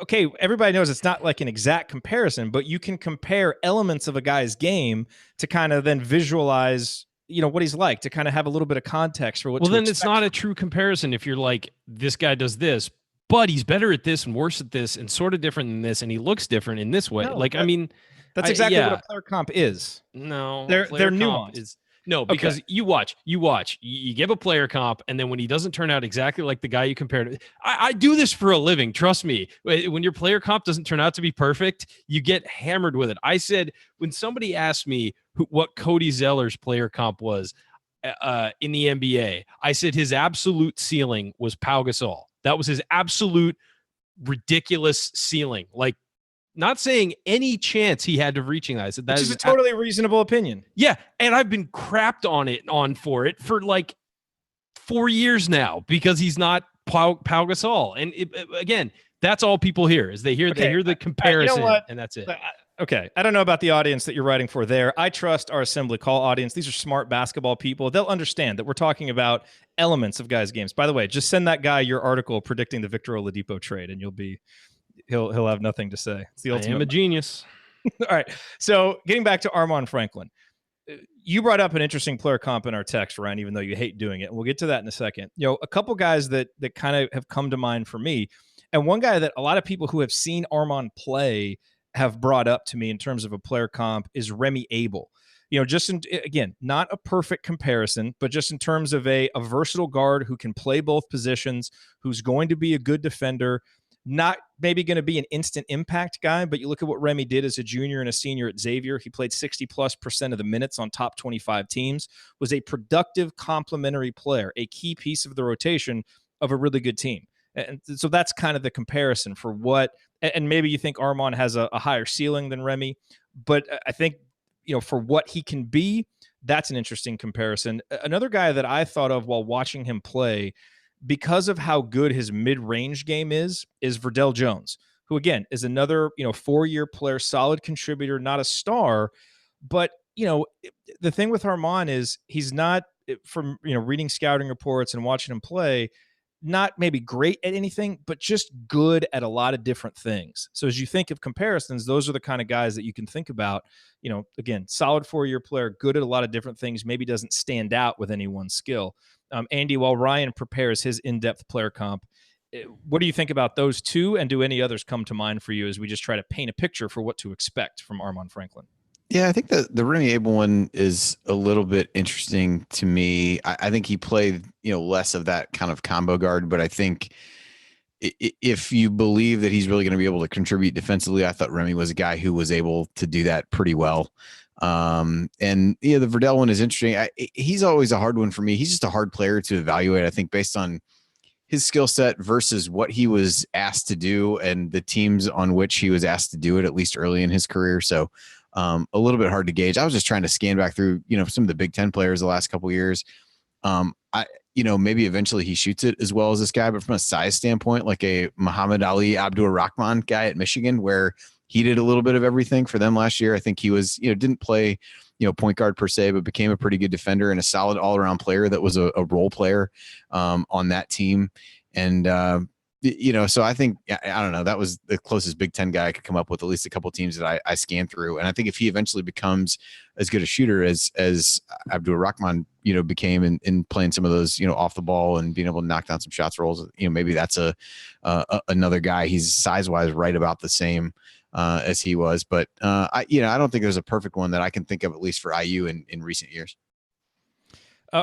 okay, everybody knows it's not like an exact comparison, but you can compare elements of a guy's game to kind of then visualize, what he's like, to kind of have a little bit of context for what. Well, then it's not a true comparison if you're like, this guy does this, but he's better at this and worse at this and sort of different than this, and he looks different in this way. No, that's exactly what a player comp is. No, they're nuanced. No, because you watch, you give a player comp, and then when he doesn't turn out exactly like the guy you compared to, I do this for a living. Trust me. When your player comp doesn't turn out to be perfect, you get hammered with it. I said, when somebody asked me what Cody Zeller's player comp was in the NBA, I said his absolute ceiling was Pau Gasol. That was his absolute ridiculous ceiling. Like, not saying any chance he had of reaching that. I said that is a totally reasonable opinion. Yeah, and I've been crapped on for it for like 4 years now because he's not Pau Gasol. And again, that's all people hear is they hear the comparison, and that's it. Okay, I don't know about the audience that you're writing for there. I trust our assembly call audience. These are smart basketball people. They'll understand that we're talking about elements of guys' games. By the way, just send that guy your article predicting the Victor Oladipo trade, and he'll have nothing to say. It's the ultimate. I am a genius. All right. So getting back to Armaan Franklin, you brought up an interesting player comp in our text, Ryan, even though you hate doing it. And we'll get to that in a second. A couple guys that kind of have come to mind for me, and one guy that a lot of people who have seen Armaan play have brought up to me in terms of a player comp is Remy Abel. Again, not a perfect comparison, but just in terms of a versatile guard who can play both positions, who's going to be a good defender, not maybe going to be an instant impact guy, but you look at what Remy did as a junior and a senior at Xavier. He played 60+% of the minutes on top 25 teams, was a productive complementary player, a key piece of the rotation of a really good team. And so that's kind of the comparison for what, and maybe you think Armaan has a higher ceiling than Remy, but I think, for what he can be, that's an interesting comparison. Another guy that I thought of while watching him play, because of how good his mid-range game is Verdell Jones, who again is another, 4-year player, solid contributor, not a star. But, the thing with Armaan is he's not, from, reading scouting reports and watching him play, not maybe great at anything, but just good at a lot of different things. So as you think of comparisons, those are the kind of guys that you can think about. Again, solid 4-year player, good at a lot of different things, maybe doesn't stand out with any one skill. Andy, while Ryan prepares his in-depth player comp, what do you think about those two, and do any others come to mind for you as we just try to paint a picture for what to expect from Armaan Franklin? Yeah, I think the Remy Abel one is a little bit interesting to me. I think he played, less of that kind of combo guard, but I think if you believe that he's really going to be able to contribute defensively, I thought Remy was a guy who was able to do that pretty well. And the Verdell one is interesting. He's always a hard one for me. He's just a hard player to evaluate, I think, based on his skill set versus what he was asked to do and the teams on which he was asked to do it, at least early in his career. So a little bit hard to gauge. I was just trying to scan back through, some of the Big Ten players the last couple of years. Maybe eventually he shoots it as well as this guy, but from a size standpoint, like a Muhammad Ali Abdur-Rahman guy at Michigan, where he did a little bit of everything for them last year. I think he was, didn't play, point guard per se, but became a pretty good defender and a solid all-around player that was a role player on that team. And, so I think, I don't know, that was the closest Big Ten guy I could come up with, at least a couple of teams that I scanned through. And I think if he eventually becomes as good a shooter as Abdur-Rahman, became in playing some of those, off the ball and being able to knock down some shots rolls, maybe that's another guy. He's size-wise right about the same as he was. But, I don't think there's a perfect one that I can think of, at least for IU in recent years.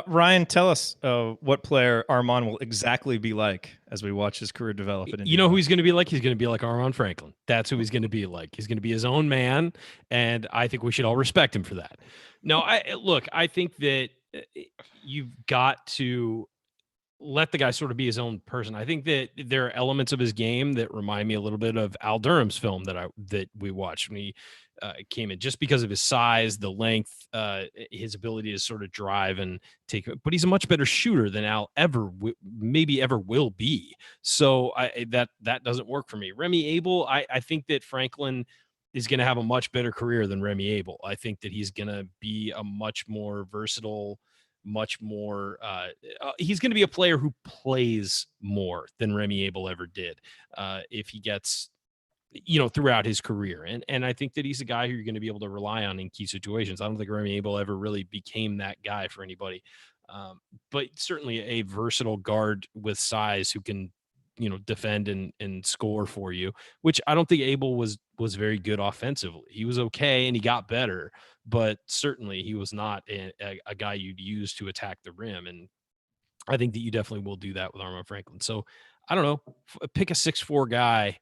Ryan, tell us what player Armaan will exactly be like as we watch his career develop. You know who he's going to be like? He's going to be like Armaan Franklin. That's who he's going to be like. He's going to be his own man, and I think we should all respect him for that. No, I think that you've got to let the guy sort of be his own person. I think that there are elements of his game that remind me a little bit of Al Durham's film that we watched when he came in, just because of his size, the length, his ability to sort of drive and take. But he's a much better shooter than Al maybe ever will be. So that doesn't work for me. Remy Abel, I think that Franklin is going to have a much better career than Remy Abel. I think that he's going to be a much more versatile, much more he's going to be a player who plays more than Remy Abel ever did if he gets throughout his career, and I think that he's a guy who you're going to be able to rely on in key situations. I don't think Remy Abel ever really became that guy for anybody, but certainly a versatile guard with size who can defend and score for you, which I don't think Abel was very good offensively. He was okay and he got better, but certainly he was not a guy you'd use to attack the rim. And I think that you definitely will do that with Armaan Franklin. So I don't know, pick a 6'4" guy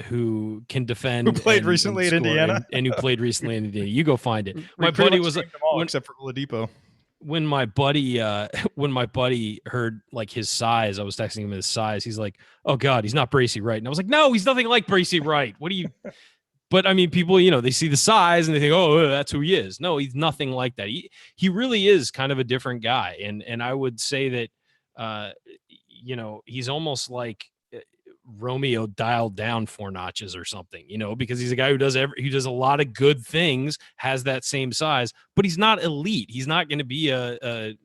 who can defend, who played recently at Indiana, and who played recently in Indiana. You go find it. My buddy was except for Oladipo. When my buddy heard like his size, I was texting him his size. He's like, "Oh God, he's not Bracy Wright." And I was like, "No, he's nothing like Bracy Wright. What do you?" But I mean, people, they see the size and they think, "Oh, that's who he is." No, he's nothing like that. He really is kind of a different guy. And I would say that, he's almost like Romeo dialed down 4 notches or something, because he's a guy who does a lot of good things, has that same size, but he's not elite. He's not going to be a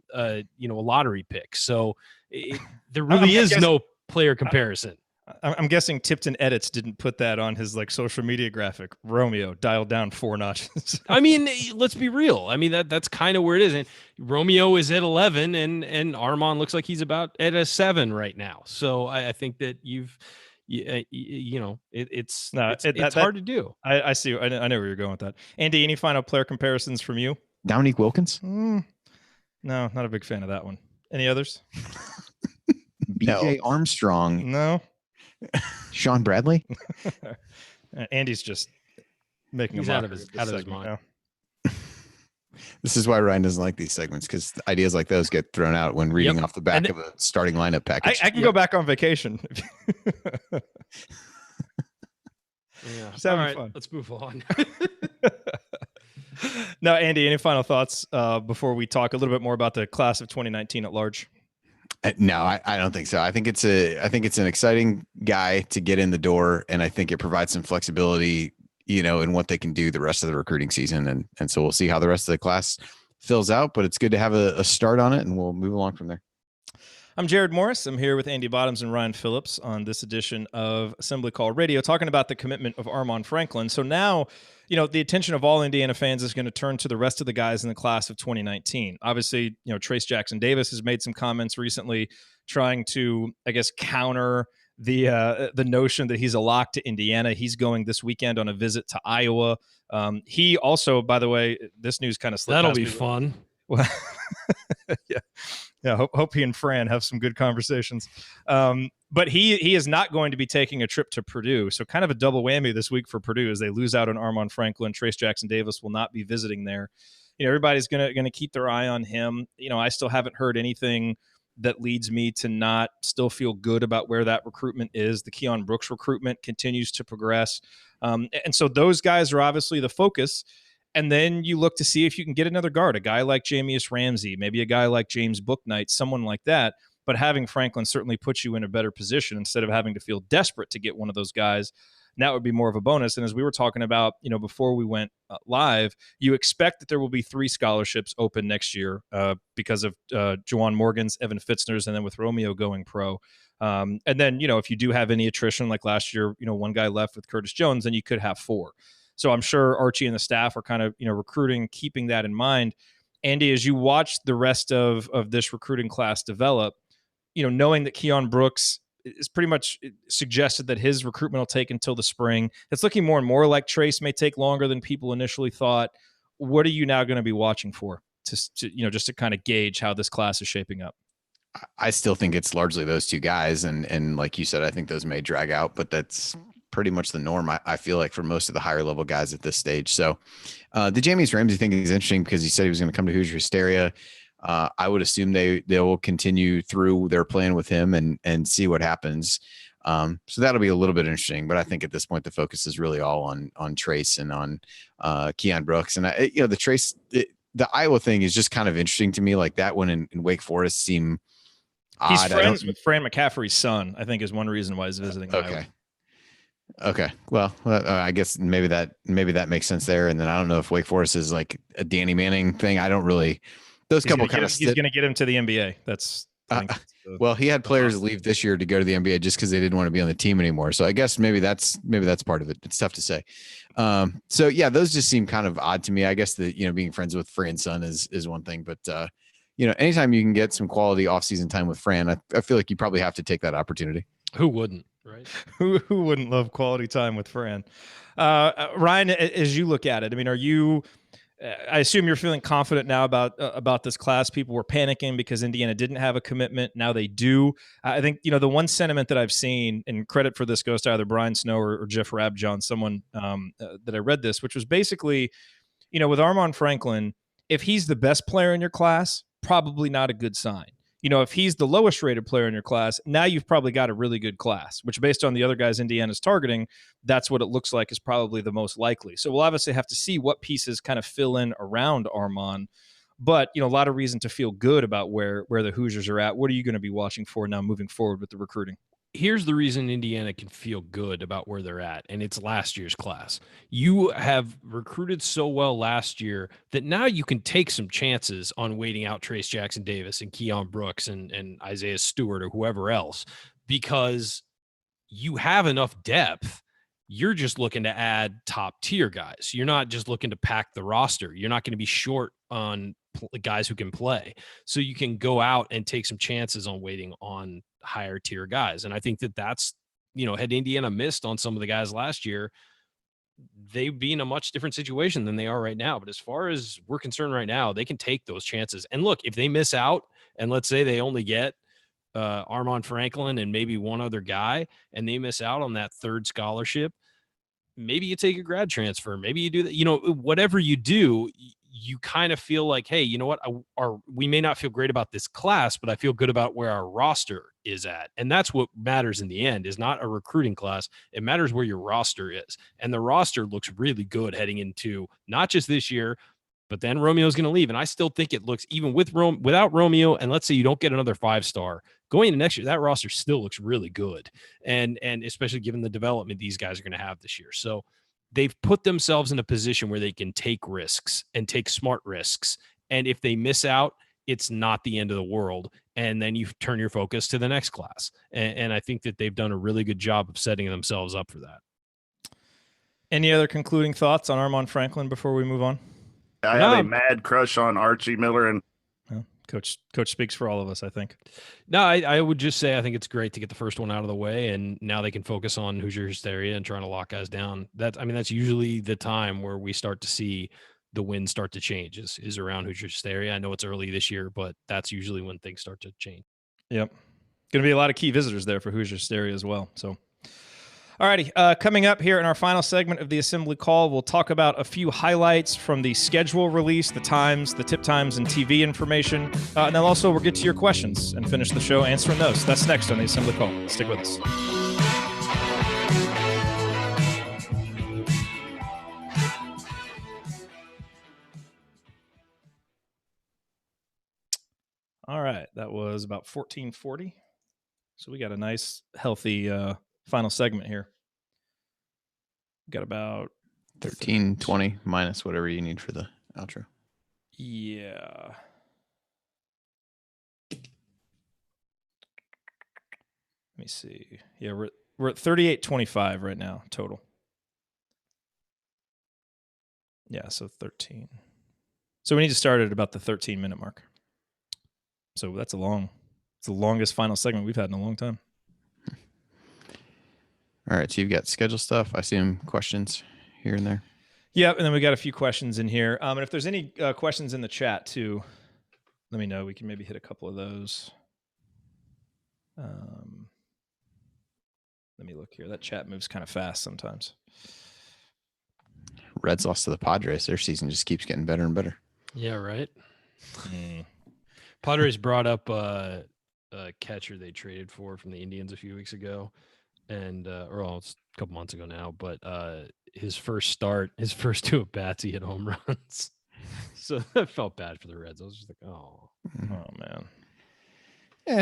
lottery pick. So there really is no player comparison. I'm guessing Tipton Edits didn't put that on his social media graphic. Romeo dialed down 4 notches. I mean, let's be real. I mean, that's kind of where it is. And Romeo is at 11 and Armaan looks like he's about at a 7 right now. So I think that it's hard to do. I see. I know where you're going with that. Andy, any final player comparisons from you? Dominique Wilkins? No, not a big fan of that one. Any others? BJ Armstrong? No. Sean Bradley? Andy's just making He's out of his mind. Now. This is why Ryan doesn't like these segments, because ideas like those get thrown out when reading off the back of a starting lineup package. I can go back on vacation. Just having fun. Let's move on. Now, Andy, any final thoughts before we talk a little bit more about the class of 2019 at large? No, I don't think so. I think it's an exciting guy to get in the door, and I think it provides some flexibility, in what they can do the rest of the recruiting season. And so we'll see how the rest of the class fills out, but it's good to have a start on it, and we'll move along from there. I'm Jerod Morris. I'm here with Andy Bottoms and Ryan Phillips on this edition of Assembly Call Radio, talking about the commitment of Armaan Franklin. So now, the attention of all Indiana fans is going to turn to the rest of the guys in the class of 2019. Obviously, Trace Jackson Davis has made some comments recently trying to, I guess, counter the notion that he's a lock to Indiana. He's going this weekend on a visit to Iowa. He also, by the way, this news kind of slipped. That'll be fun. Well, yeah. Hope he and Fran have some good conversations. But he is not going to be taking a trip to Purdue. So kind of a double whammy this week for Purdue as they lose out on Armaan Franklin. Trace Jackson Davis will not be visiting there. Everybody's gonna keep their eye on him. I still haven't heard anything that leads me to not still feel good about where that recruitment is. The Keon Brooks recruitment continues to progress. And so those guys are obviously the focus. And then you look to see if you can get another guard, a guy like Jamius Ramsey, maybe a guy like James Bouknight, someone like that. But having Franklin certainly puts you in a better position instead of having to feel desperate to get one of those guys. And that would be more of a bonus. And as we were talking about, before we went live, you expect that there will be 3 scholarships open next year because of Juwan Morgan's, Evan Fitzner's, and then with Romeo going pro. And then, if you do have any attrition like last year, one guy left with Curtis Jones, then you could have 4. So I'm sure Archie and the staff are kind of, recruiting, keeping that in mind. Andy, as you watch the rest of this recruiting class develop, knowing that Keon Brooks is pretty much suggested that his recruitment will take until the spring. It's looking more and more like Trace may take longer than people initially thought. What are you now going to be watching for just to kind of gauge how this class is shaping up? I still think it's largely those 2 guys. And like you said, I think those may drag out, but that's pretty much the norm, I feel like, for most of the higher level guys at this stage. So the Jamius Ramsey thing is interesting because he said he was going to come to Hoosier Hysteria. I would assume they will continue through their plan with him and see what happens. So that'll be a little bit interesting, but I think at this point the focus is really all on Trace and on Keon Brooks. And the Trace, the Iowa thing is just kind of interesting to me. Like that one in Wake Forest seemed odd. He's friends with Fran McCaffrey's son, I think, is one reason why he's visiting Okay. Iowa. Okay. Well, I guess maybe that makes sense there. And then I don't know if Wake Forest is like a Danny Manning thing. I don't really. Those couple kind of. He's going to get him to the NBA. That's. Well, he had players leave this year to go to the NBA just because they didn't want to be on the team anymore. So I guess maybe that's part of it. It's tough to say. So yeah, those just seem kind of odd to me. I guess that being friends with Fran's son is one thing, but anytime you can get some quality off-season time with Fran, I feel like you probably have to take that opportunity. Who wouldn't, right? Who wouldn't love quality time with Fran? Ryan, as you look at it, I mean, are you? I assume you're feeling confident now about this class. People were panicking because Indiana didn't have a commitment. Now they do. I think the one sentiment that I've seen, and credit for this goes to either Brian Snow or Jeff Rabjohn, someone that I read this, which was basically, with Armaan Franklin, if he's the best player in your class, probably not a good sign. If he's the lowest rated player in your class, now you've probably got a really good class, which based on the other guys Indiana's targeting, that's what it looks like is probably the most likely. So we'll obviously have to see what pieces kind of fill in around Armaan. But, a lot of reason to feel good about where the Hoosiers are at. What are you going to be watching for now moving forward with the recruiting? Here's the reason Indiana can feel good about where they're at, and it's last year's class. You have recruited so well last year that now you can take some chances on waiting out Trace Jackson Davis and Keon Brooks and Isaiah Stewart or whoever else, because you have enough depth. You're just looking to add top tier guys. You're not just looking to pack the roster. You're not going to be short on guys who can play. So you can go out and take some chances on waiting on higher tier guys. And I think that's, had Indiana missed on some of the guys last year, they'd be in a much different situation than they are right now. But as far as we're concerned right now, they can take those chances. And look, if they miss out and let's say they only get Armaan Franklin and maybe one other guy, and they miss out on that third scholarship, maybe you take a grad transfer. Maybe you do that. Whatever you do, you kind of feel like, hey, you know what? We may not feel great about this class, but I feel good about where our roster is at. And that's what matters in the end, is not a recruiting class. It matters where your roster is. And the roster looks really good heading into not just this year, but then Romeo's going to leave. And I still think it looks, even without Romeo, and let's say you don't get another 5-star going into next year, that roster still looks really good. And especially given the development these guys are going to have this year. So they've put themselves in a position where they can take risks and take smart risks. And if they miss out, it's not the end of the world. And then you turn your focus to the next class. And I think that they've done a really good job of setting themselves up for that. Any other concluding thoughts on Armaan Franklin before we move on? I have a mad crush on Archie Miller, and Coach speaks for all of us, I think. No, I would just say I think it's great to get the first one out of the way, and now they can focus on Hoosier hysteria and trying to lock guys down. That's usually the time where we start to see the winds start to change is around Hoosier hysteria. I know it's early this year, but that's usually when things start to change. Yep. Going to be a lot of key visitors there for Hoosier hysteria as well. So. Alrighty, coming up here in our final segment of the Assembly Call, we'll talk about a few highlights from the schedule release, the times, the tip times, and TV information. And then also we'll get to your questions and finish the show answering those. That's next on the Assembly Call. Stick with us. All right, that was about 14:40. So we got a nice, healthy final segment here. Got about 13:20 minus whatever you need for the outro. Yeah. Let me see. Yeah, we're at 38:25 right now total. Yeah, so 13. So we need to start at about the 13-minute mark. So it's the longest final segment we've had in a long time. All right, so you've got schedule stuff. I assume questions here and there. Yep, and then we got a few questions in here. And if there's any questions in the chat too, let me know. We can maybe hit a couple of those. Let me look here. That chat moves kind of fast sometimes. Reds lost to the Padres. Their season just keeps getting better and better. Yeah, right. Padres brought up a catcher they traded for from the Indians a few weeks ago, and it's a couple months ago now. But his first 2 at bats, he hit home runs. So I felt bad for the Reds. I was just like, oh man.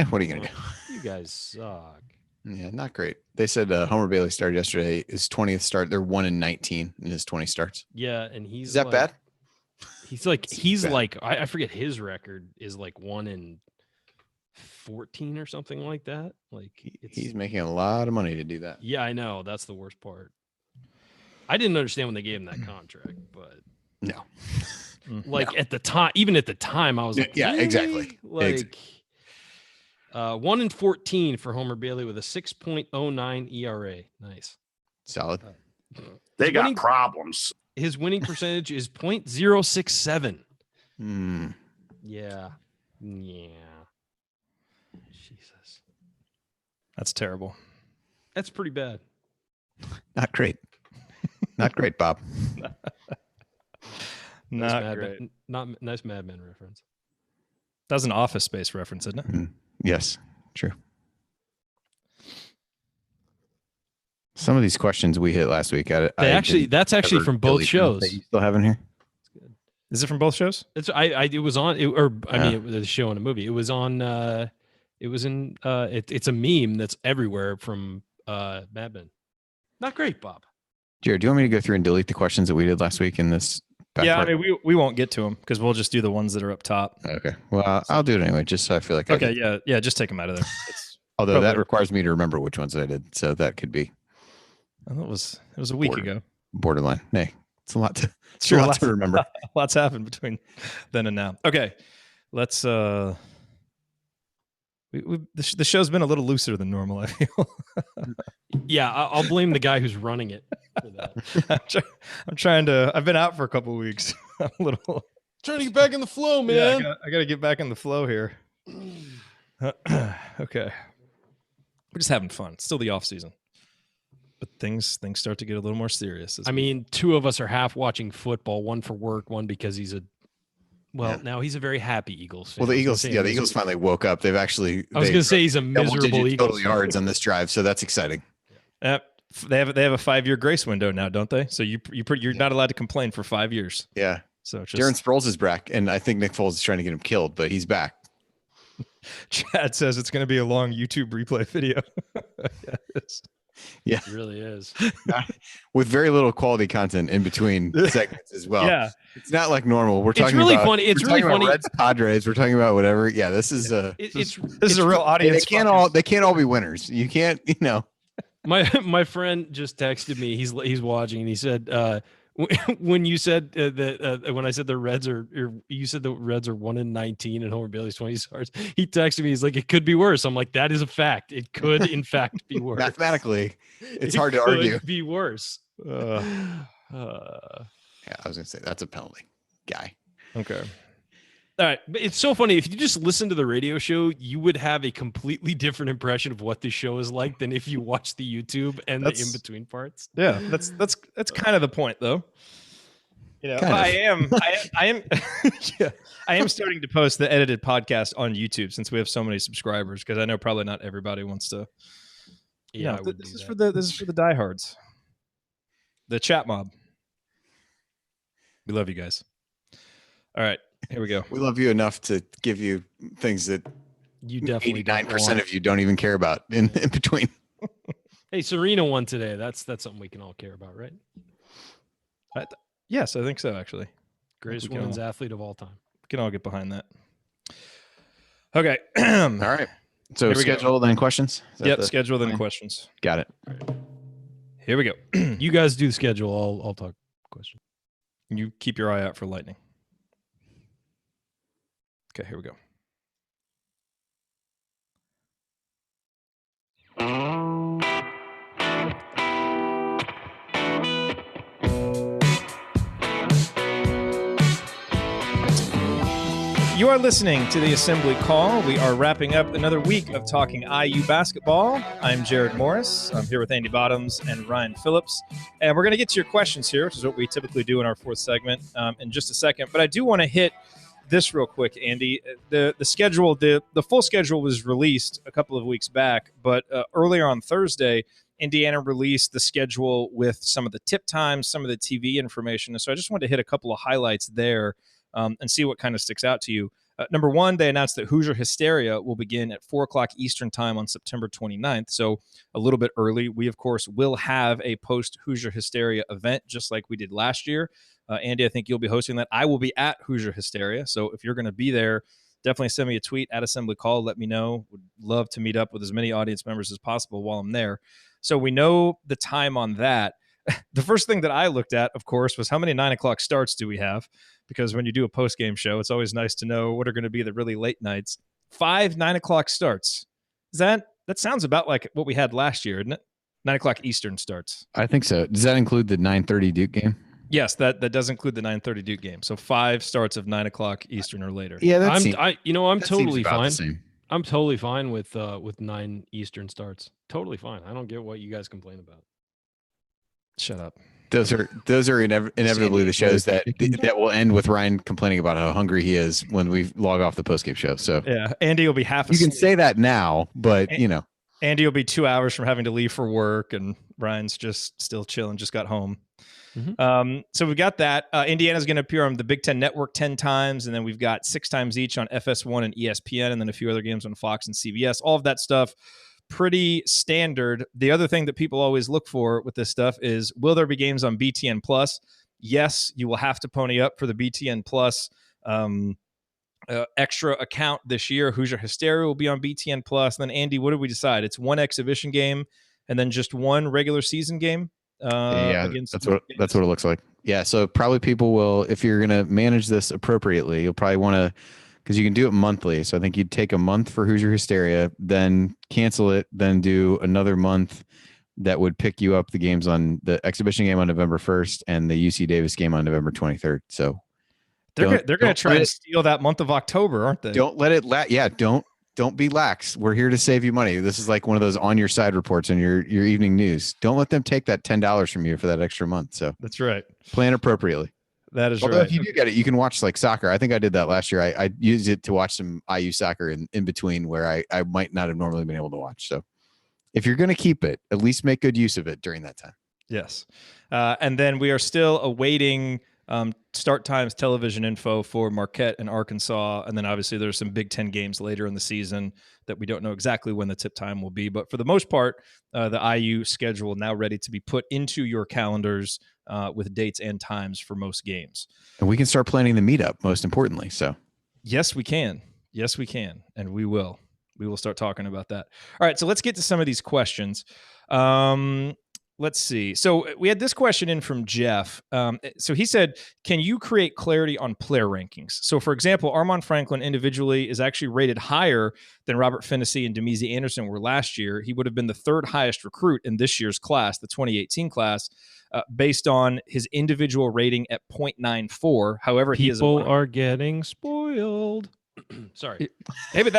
What are you gonna do? You guys suck. Yeah, not great. They said Homer Bailey started yesterday. His 20th start. They're 1-19 in his 20 starts. Yeah, and he's is that bad? He's like I forget his record is like 1-14 or something like that. Like he's making a lot of money to do that. Yeah, I know. That's the worst part. I didn't understand when they gave him that contract, but no. Like at the time, even at the time, I was like, yeah, really? Exactly. Like 1-14 for Homer Bailey with a 6.09 ERA. Nice. Solid. They got problems. His winning percentage is .067. Yeah. Jesus. That's terrible. That's pretty bad. Not great. Not great, Bob. Not great. Nice Mad Men reference. That's an Office Space reference, isn't it? Yes, true. Some of these questions we hit last week. That's actually from both shows. That you still have in here? Is it from both shows? It was on, it was a show and a movie. It was on. It's a meme that's everywhere from Mad Men. Not great, Bob. Jared, do you want me to go through and delete the questions that we did last week in this? I mean, we won't get to them because we'll just do the ones that are up top. Okay. Well, I'll do it anyway, just so I feel like. Okay. Yeah. Just take them out of there. Although that requires me to remember which ones I did, so that could be. It was a week ago. Borderline. Hey, it's a lot to. Sure, a lot to remember. Lots happened between then and now. Okay, let's. The show's been a little looser than normal, I feel. Yeah, I'll blame the guy who's running it for that. I'm trying to. I've been out for a couple of weeks. I'm a little trying to get back in the flow, man. Yeah, I got to get back in the flow here. Okay, we're just having fun. It's still the off season, but things start to get a little more serious. I mean, 2 of us are half watching football. One for work, one because he's a. Well, now he's a very happy Eagles fan. Well, the Eagles finally woke up. They've actually. I was going to say he's a miserable Eagles total yards on this drive, so that's exciting. They have a 5-year grace window now, don't they? So you're not allowed to complain for 5 years. Yeah. So Darren Sproles is back, and I think Nick Foles is trying to get him killed, but he's back. Chad says it's going to be a long YouTube replay video. Yeah, it really is. With very little quality content in between segments as well. Yeah, it's not like normal. We're talking really about funny. It's really funny. Reds, Padres. We're talking about whatever. Yeah, this is this is a real audience. They can't all be winners. You can't. My friend just texted me. He's watching, and he said when you said that when I said the Reds you said the Reds are 1-19 and Homer Bailey's 20 starts. He texted me. He's like, it could be worse. I'm like, that is a fact. It could in fact be worse. Mathematically, it's hard to argue. Be worse. Yeah, I was gonna say that's a penalty, guy. Okay. All right, but it's so funny. If you just listen to the radio show, you would have a completely different impression of what the show is like than if you watch the YouTube and the in between parts. Yeah, that's kind of the point, though. I am yeah, I am starting to post the edited podcast on YouTube since we have so many subscribers because I know probably not everybody wants to. Yeah, this is for the diehards, the chat mob. We love you guys. All right. Here we go. We love you enough to give you things that you definitely 89% of you don't even care about in between. Hey, Serena won today. That's something we can all care about, right? Yes, I think so, actually. Greatest women's athlete of all time. We can all get behind that. Okay. All right. So schedule then questions? Yep, schedule then questions. Got it. Right. Here we go. You guys do the schedule. I'll talk questions. You keep your eye out for lightning. Okay, here we go. You are listening to the Assembly Call. We are wrapping up another week of talking IU basketball. I'm Jared Morris. I'm here with Andy Bottoms and Ryan Phillips. And we're going to get to your questions here, which is what we typically do in our fourth segment in just a second. But I do want to hit this real quick, Andy. The schedule, the full schedule was released a couple of weeks back, but earlier on Thursday, Indiana released the schedule with some of the tip times, some of the TV information. And so I just wanted to hit a couple of highlights there and see what kind of sticks out to you. Number one, they announced that Hoosier Hysteria will begin at 4 o'clock Eastern time on September 29th, so a little bit early. We, of course, will have a post-Hoosier Hysteria event, just like we did last year. Andy, I think you'll be hosting that. I will be at Hoosier Hysteria, so if you're going to be there, definitely send me a tweet at Assembly Call. Let me know. Would love to meet up with as many audience members as possible while I'm there. So we know the time on that. The first thing that I looked at, of course, was how many 9 o'clock starts do we have? Because when you do a post-game show, it's always nice to know what are going to be the really late nights. 5 9 o'clock starts. That sounds about like what we had last year, isn't it? 9 o'clock Eastern starts. I think so. Does that include the 9:30 Duke game? Yes, that does include the 9:30 Duke game. So 5 starts of 9 o'clock Eastern or later. Yeah, I'm totally fine. Same. I'm totally fine with 9 Eastern starts. Totally fine. I don't get what you guys complain about. Shut up. Those are inevitably the shows that will end with Ryan complaining about how hungry he is when we log off the postgame show. So yeah, Andy will be half asleep. You can say that now, but Andy will be 2 hours from having to leave for work, and Ryan's just still chilling. Just got home. Mm-hmm. So we've got that. Indiana's going to appear on the Big Ten Network 10 times, and then we've got 6 times each on FS1 and ESPN, and then a few other games on Fox and CBS. All of that stuff, pretty standard. The other thing that people always look for with this stuff is, will there be games on BTN Plus? Yes, you will have to pony up for the BTN Plus extra account this year. Hoosier Hysteria will be on BTN Plus. And then, Andy, what did we decide? It's 1 exhibition game and then just 1 regular season game. That's what it looks like. Yeah, so probably people will, if you're going to manage this appropriately, you'll probably want to, because you can do it monthly. So I think you'd take a month for Hoosier Hysteria, then cancel it, then do another month that would pick you up the games on the exhibition game on November 1st and the UC Davis game on November 23rd. So they're going to try and steal that month of October, aren't they? Don't let it don't be lax. We're here to save you money. This is like one of those on your side reports on your evening news. Don't let them take that $10 from you for that extra month. So that's right. Plan appropriately. That is Although right. If you do get it, you can watch like soccer. I think I did that last year. I used it to watch some IU soccer in between where I might not have normally been able to watch. So if you're going to keep it, at least make good use of it during that time. Yes. And then we are still awaiting start times television info for Marquette and Arkansas. And then obviously there's some Big Ten games later in the season that we don't know exactly when the tip time will be. But for the most part, the IU schedule now ready to be put into your calendars with dates and times for most games. And we can start planning the meetup, most importantly. So yes, we can. Yes, we can. And we will. We will start talking about that. All right, so let's get to some of these questions. Let's see. So we had this question in from Jeff. So he said, can you create clarity on player rankings? So, for example, Armaan Franklin individually is actually rated higher than Robert Finney and Demezy Anderson were last year. He would have been the 3rd highest recruit in this year's class, the 2018 class, based on his individual rating at 0.94. However, people are getting spoiled. Sorry. Hey,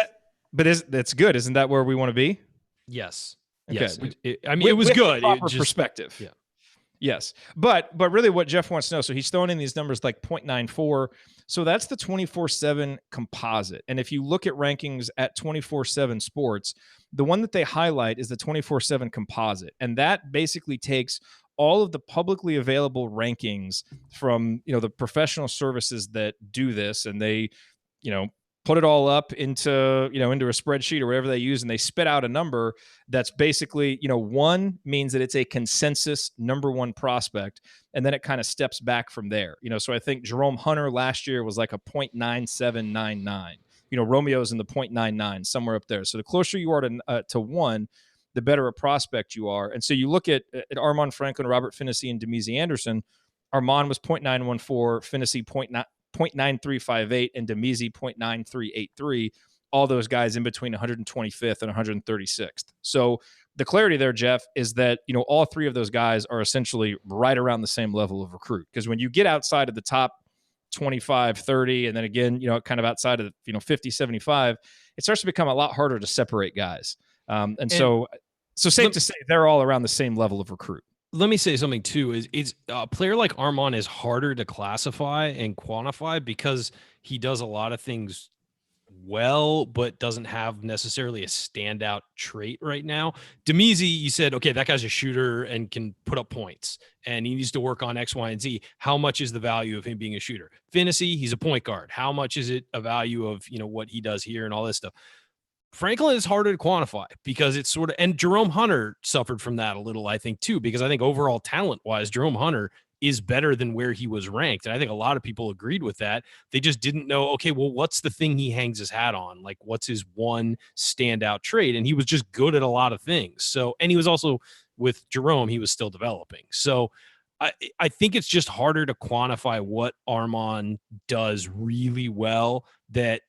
that's good. Isn't that where we want to be? Yes. Okay. Yes, it was good. Proper perspective. Yeah. Yes, but really, what Jeff wants to know. So he's throwing in these numbers like 0.94. So that's the 24/7 composite. And if you look at rankings at 24/7 Sports, the one that they highlight is the 24/7 composite, and that basically takes all of the publicly available rankings from the professional services that do this, and they put it all up into a spreadsheet or whatever they use, and they spit out a number that's basically, 1 means that it's a consensus number 1 prospect, and then it kind of steps back from there. So I think Jerome Hunter last year was like a 0.9799. Romeo's in the 0.99, somewhere up there. So the closer you are to 1, the better a prospect you are. And so you look at Armaan Franklin, Robert Finney, and Demezy Anderson. Armaan was 0.914, Finney 0.9358, and Demezy 0.9383. All those guys in between 125th and 136th. So the clarity there, Jeff, is that all 3 of those guys are essentially right around the same level of recruit. Because when you get outside of the top 25, 30, and then again, kind of outside of 50, 75, it starts to become a lot harder to separate guys. So safe to say they're all around the same level of recruit. let me say something too. Is a player like Armaan is harder to classify and quantify because he does a lot of things well, but doesn't have necessarily a standout trait right now. Demizi, you said, okay, that guy's a shooter and can put up points, and he needs to work on X, Y, and Z. How much is the value of him being a shooter? Finney, he's a point guard. How much is it a value of what he does here and all this stuff? Franklin is harder to quantify because it's sort of, and Jerome Hunter suffered from that a little, I think, too, because I think overall talent wise, Jerome Hunter is better than where he was ranked. And I think a lot of people agreed with that. They just didn't know, okay, well, what's the thing he hangs his hat on? Like, what's his one standout trait? And he was just good at a lot of things. So, and he was also with Jerome, he was still developing. So I think it's just harder to quantify what Armaan does really well that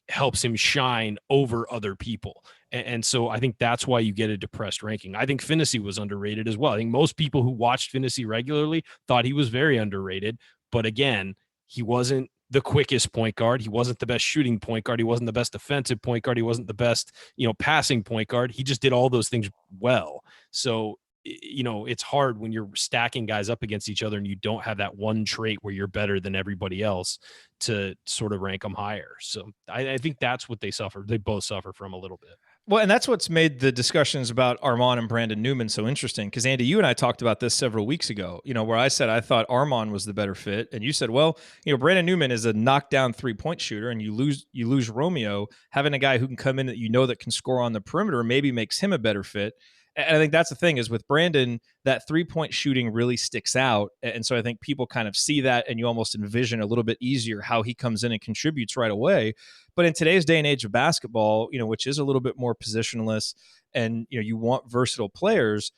helps him shine over other people. And so I think that's why you get a depressed ranking. I think Finney was underrated as well. I think most people who watched Finney regularly thought he was very underrated. But again, he wasn't the quickest point guard. He wasn't the best shooting point guard. He wasn't the best defensive point guard. He wasn't the best, passing point guard. He just did all those things well. So, it's hard when you're stacking guys up against each other and you don't have that one trait where you're better than everybody else to sort of rank them higher. So I think that's what they suffer. They both suffer from a little bit. Well, and that's what's made the discussions about Armaan and Brandon Newman so interesting. Because Andy, you and I talked about this several weeks ago, where I said I thought Armaan was the better fit. And you said, well, Brandon Newman is a knockdown 3-point shooter, and you lose Romeo. Having a guy who can come in that that can score on the perimeter maybe makes him a better fit. And I think that's the thing is with Brandon, that 3-point shooting really sticks out. And so I think people kind of see that and you almost envision a little bit easier how he comes in and contributes right away. But in today's day and age of basketball, which is a little bit more positionless and, you want versatile players,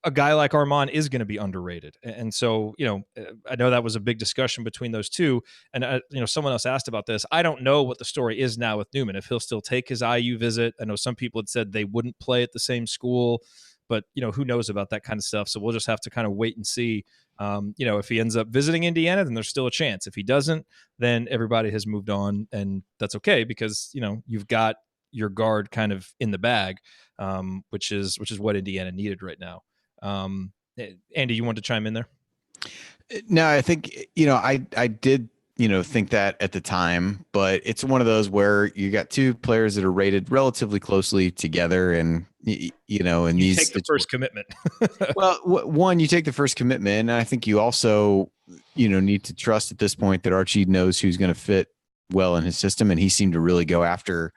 a guy like Armaan is going to be underrated. And so, I know that was a big discussion between those two. And, someone else asked about this. I don't know what the story is now with Newman, if he'll still take his IU visit. I know some people had said they wouldn't play at the same school, but, who knows about that kind of stuff. So we'll just have to kind of wait and see. If he ends up visiting Indiana, then there's still a chance. If he doesn't, then everybody has moved on, and that's okay because, you've got your guard kind of in the bag, which is what Indiana needed right now. Andy, you want to chime in there? No, I think, I did, think that at the time, but it's one of those where you got two players that are rated relatively closely together and, and you take the first commitment. Well, one, you take the first commitment. And I think you also, need to trust at this point that Archie knows who's going to fit well in his system. And he seemed to really go after,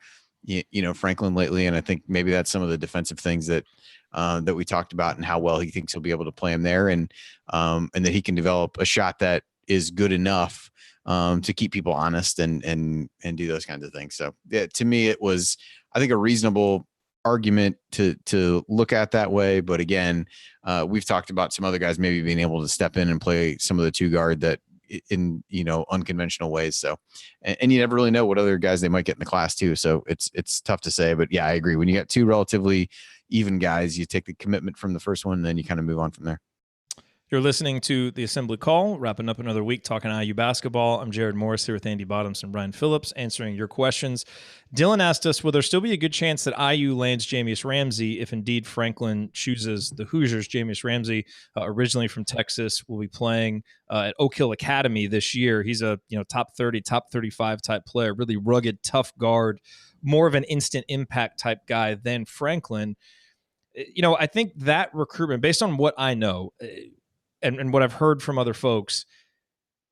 Franklin lately. And I think maybe that's some of the defensive things that we talked about and how well he thinks he'll be able to play him there. And that he can develop a shot that is good enough to keep people honest and do those kinds of things. So yeah, to me, it was, I think, a reasonable argument to look at that way. But again, we've talked about some other guys maybe being able to step in and play some of the two guard that in, unconventional ways. So, and you never really know what other guys they might get in the class too. So it's tough to say, but yeah, I agree. When you got two relatively even guys, you take the commitment from the first one, and then you kind of move on from there. You're listening to the Assembly Call, wrapping up another week talking IU basketball. I'm Jerod Morris here with Andy Bottoms and Brian Phillips answering your questions. Dylan asked us, will there still be a good chance that IU lands Jamius Ramsey if indeed Franklin chooses the Hoosiers? Jamius Ramsey, originally from Texas, will be playing at Oak Hill Academy this year. He's a top 30, top 35 type player, really rugged, tough guard, more of an instant impact type guy than Franklin. I think that recruitment, based on what I know, and what I've heard from other folks,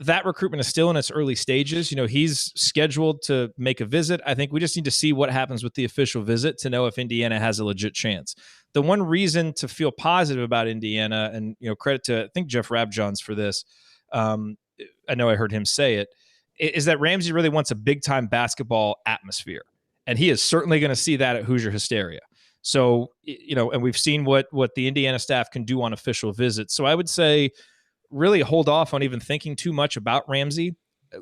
that recruitment is still in its early stages. He's scheduled to make a visit. I think we just need to see what happens with the official visit to know if Indiana has a legit chance. The one reason to feel positive about Indiana, and credit to, I think, Jeff Rabjohns for this, I know I heard him say it, is that Ramsey really wants a big-time basketball atmosphere. And he is certainly going to see that at Hoosier Hysteria. So, and we've seen what the Indiana staff can do on official visits. So I would say really hold off on even thinking too much about Ramsey.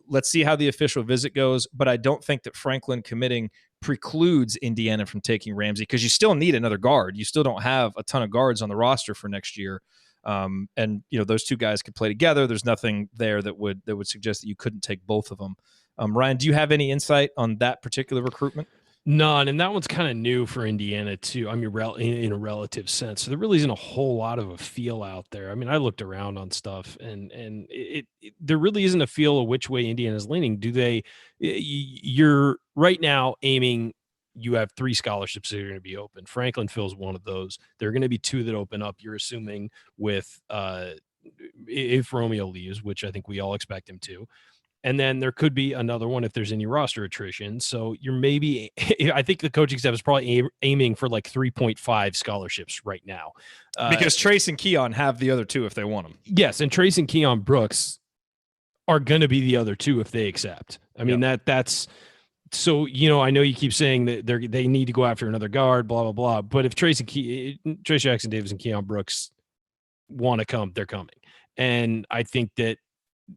Let's see how the official visit goes. But I don't think that Franklin committing precludes Indiana from taking Ramsey, because you still need another guard. You still don't have a ton of guards on the roster for next year. And those two guys could play together. There's nothing there that would suggest that you couldn't take both of them. Ryan, do you have any insight on that particular recruitment? None, and that one's kind of new for Indiana too. I mean, in a relative sense, so there really isn't a whole lot of a feel out there. I mean, I looked around on stuff, and there really isn't a feel of which way Indiana's leaning. Do they? You're right now aiming. You have 3 scholarships that are going to be open. Franklin fills one of those. There are going to be 2 that open up. You're assuming with if Romeo leaves, which I think we all expect him to. And then there could be another one if there's any roster attrition. So you're maybe, I think the coaching staff is probably aiming for like 3.5 scholarships right now. Because Trace and Keon have the other 2 if they want them. Yes, and Trace and Keon Brooks are going to be the other 2 if they accept. I mean, that's so, I know you keep saying that they need to go after another guard, blah, blah, blah. But if Trace Jackson Davis and Keon Brooks want to come, they're coming. And I think that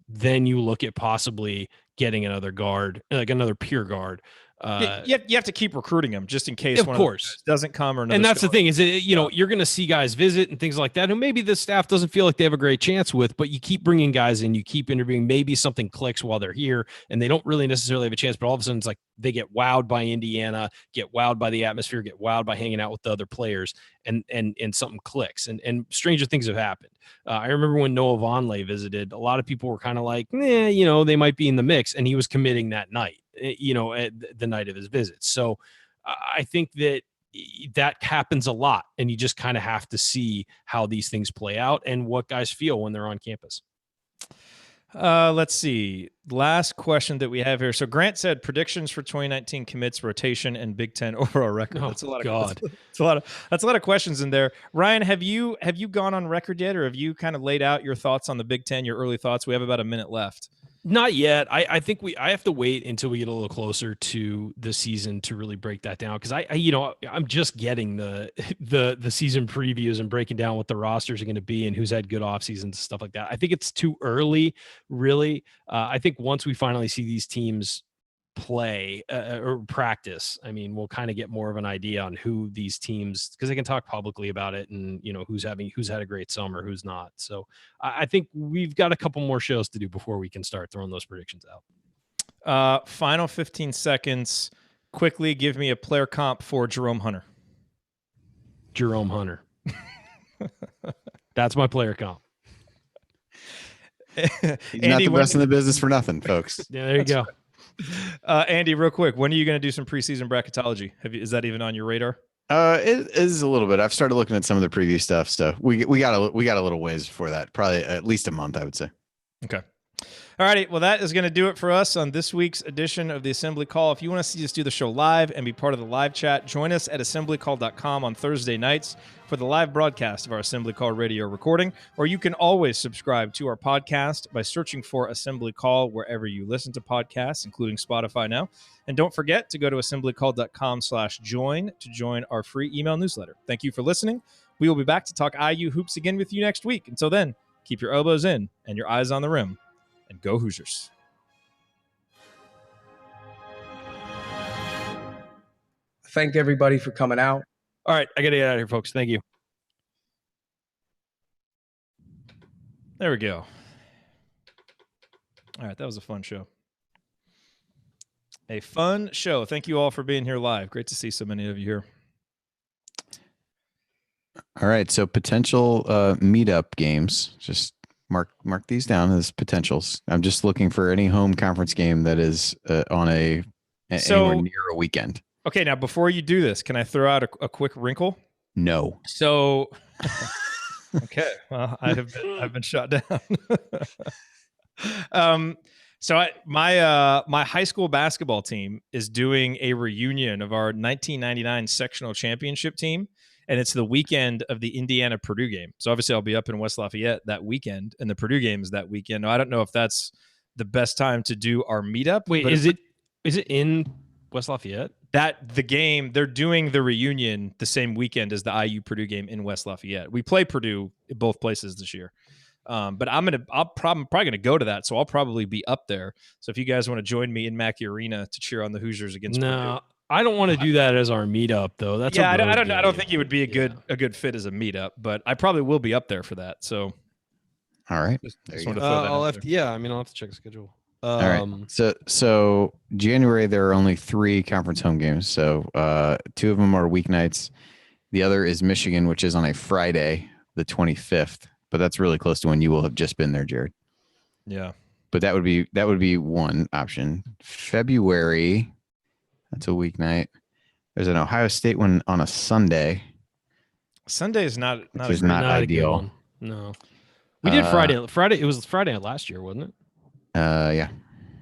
then you look at possibly getting another guard, like another pure guard. You have to keep recruiting them just in case of course doesn't come or another. And that's the thing is, you're going to see guys visit and things like that who maybe the staff doesn't feel like they have a great chance with, but you keep bringing guys in, you keep interviewing, maybe something clicks while they're here and they don't really necessarily have a chance, but all of a sudden it's like they get wowed by Indiana, get wowed by the atmosphere, get wowed by hanging out with the other players, and something clicks, and stranger things have happened. I remember when Noah Vonleh visited, a lot of people were kind of like, they might be in the mix, and he was committing that night, at the night of his visit. So I think that happens a lot, and you just kind of have to see how these things play out and what guys feel when they're on campus. Let's see. Last question that we have here. So Grant said predictions for 2019 commits, rotation, and Big Ten overall record. Oh, that's a lot God. That's a lot of questions in there. Ryan, have you gone on record yet, or have you kind of laid out your thoughts on the Big Ten, your early thoughts? We have about a minute left. Not yet. I think I have to wait until we get a little closer to the season to really break that down, because I'm just getting the season previews and breaking down what the rosters are going to be and who's had good off seasons and stuff like that. I think it's too early, really. I think once we finally see these teams play or practice, I mean, we'll kind of get more of an idea on who these teams, because they can talk publicly about it, and who's had a great summer, who's not. So I think we've got a couple more shows to do before we can start throwing those predictions out. Final 15 seconds. Quickly give me a player comp for Jerome Hunter. That's my player comp. He's Andy, not the best in the business for nothing, folks. Yeah, there you go. Andy, real quick, when are you going to do some preseason bracketology? Is that even on your radar? It is a little bit. I've started looking at some of the preview stuff. So we got a little ways before that. Probably at least a month, I would say. Okay. All righty. Well, that is going to do it for us on this week's edition of the Assembly Call. If you want to see us do the show live and be part of the live chat, join us at assemblycall.com on Thursday nights for the live broadcast of our Assembly Call radio recording, or you can always subscribe to our podcast by searching for Assembly Call wherever you listen to podcasts, including Spotify now. And don't forget to go to assemblycall.com/join to join our free email newsletter. Thank you for listening. We will be back to talk IU hoops again with you next week. Until then, keep your elbows in and your eyes on the rim. And go Hoosiers. Thank everybody for coming out. All right, I got to get out of here, folks. Thank you. There we go. All right, that was a fun show. A fun show. Thank you all for being here live. Great to see so many of you here. All right, so potential meetup games. Just mark these down as potentials. I'm just looking for any home conference game that is on anywhere near a weekend. Okay, now before you do this, can I throw out a quick wrinkle? No. So, okay, well, I've been shot down. My high school basketball team is doing a reunion of our 1999 sectional championship team. And it's the weekend of the Indiana-Purdue game. So obviously I'll be up in West Lafayette that weekend, and the Purdue game is that weekend. Now, I don't know if that's the best time to do our meetup. Wait, is it in West Lafayette? The game, they're doing the reunion the same weekend as the IU-Purdue game in West Lafayette. We play Purdue in both places this year. But I'm probably going to go to that, so I'll probably be up there. So if you guys want to join me in Mackey Arena to cheer on the Hoosiers against Purdue. I don't want to do that as our meetup, though. That's I don't think it would be a good fit as a meetup, but I probably will be up there for that. So, all right, just want to throw that I'll have to check the schedule. All right. So January there are only 3 conference home games. So 2 of them are weeknights. The other is Michigan, which is on a Friday, the 25th. But that's really close to when you will have just been there, Jared. Yeah. But that would be one option. February, that's a weeknight. There's an Ohio State one on a Sunday. Sunday is not ideal. A good one. No. We did Friday. Friday. It was Friday last year, wasn't it? Yeah.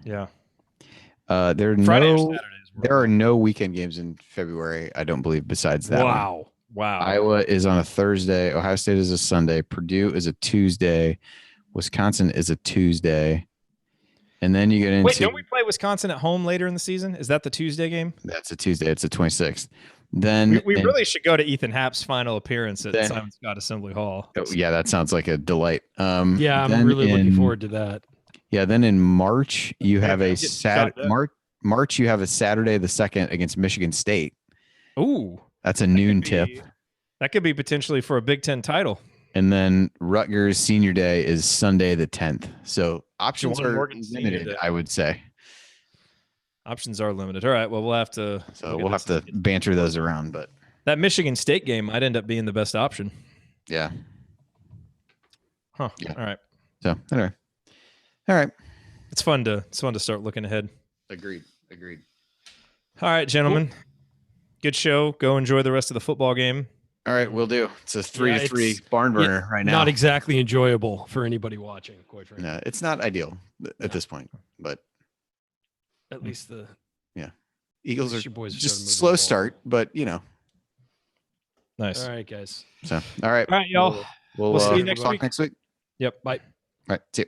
Yeah. There are no weekend games in February, I don't believe, besides that one. Wow. Iowa is on a Thursday. Ohio State is a Sunday. Purdue is a Tuesday. Wisconsin is a Tuesday. And then you get into... Wait, don't we play Wisconsin at home later in the season? Is that the Tuesday game? That's a Tuesday. It's the 26th. Then we really should go to Ethan Happ's final appearance at Simon Scott Assembly Hall. Oh, yeah, that sounds like a delight. Yeah, I'm really looking forward to that. Yeah, then in March you have a March you have a Saturday the 2nd against Michigan State. Ooh, that's a noon tip. That could be potentially for a Big Ten title. And then Rutgers Senior Day is Sunday the 10th. So options are limited, I would say. Options are limited. All right. Well, we'll have to banter those around, but that Michigan State game might end up being the best option. Yeah. Huh. Yeah. All right. So anyway. All right. It's fun to start looking ahead. Agreed. All right, gentlemen. Cool. Good show. Go enjoy the rest of the football game. All right, we'll do. It's a 3-3 barn burner right now. Not exactly enjoyable for anybody watching, quite frankly. No, it's not ideal at this point, but at least Eagles are just slow start, but Nice. All right, guys. So, all right, y'all. We'll see you next week. Next week. Yep. Bye. All right. See you.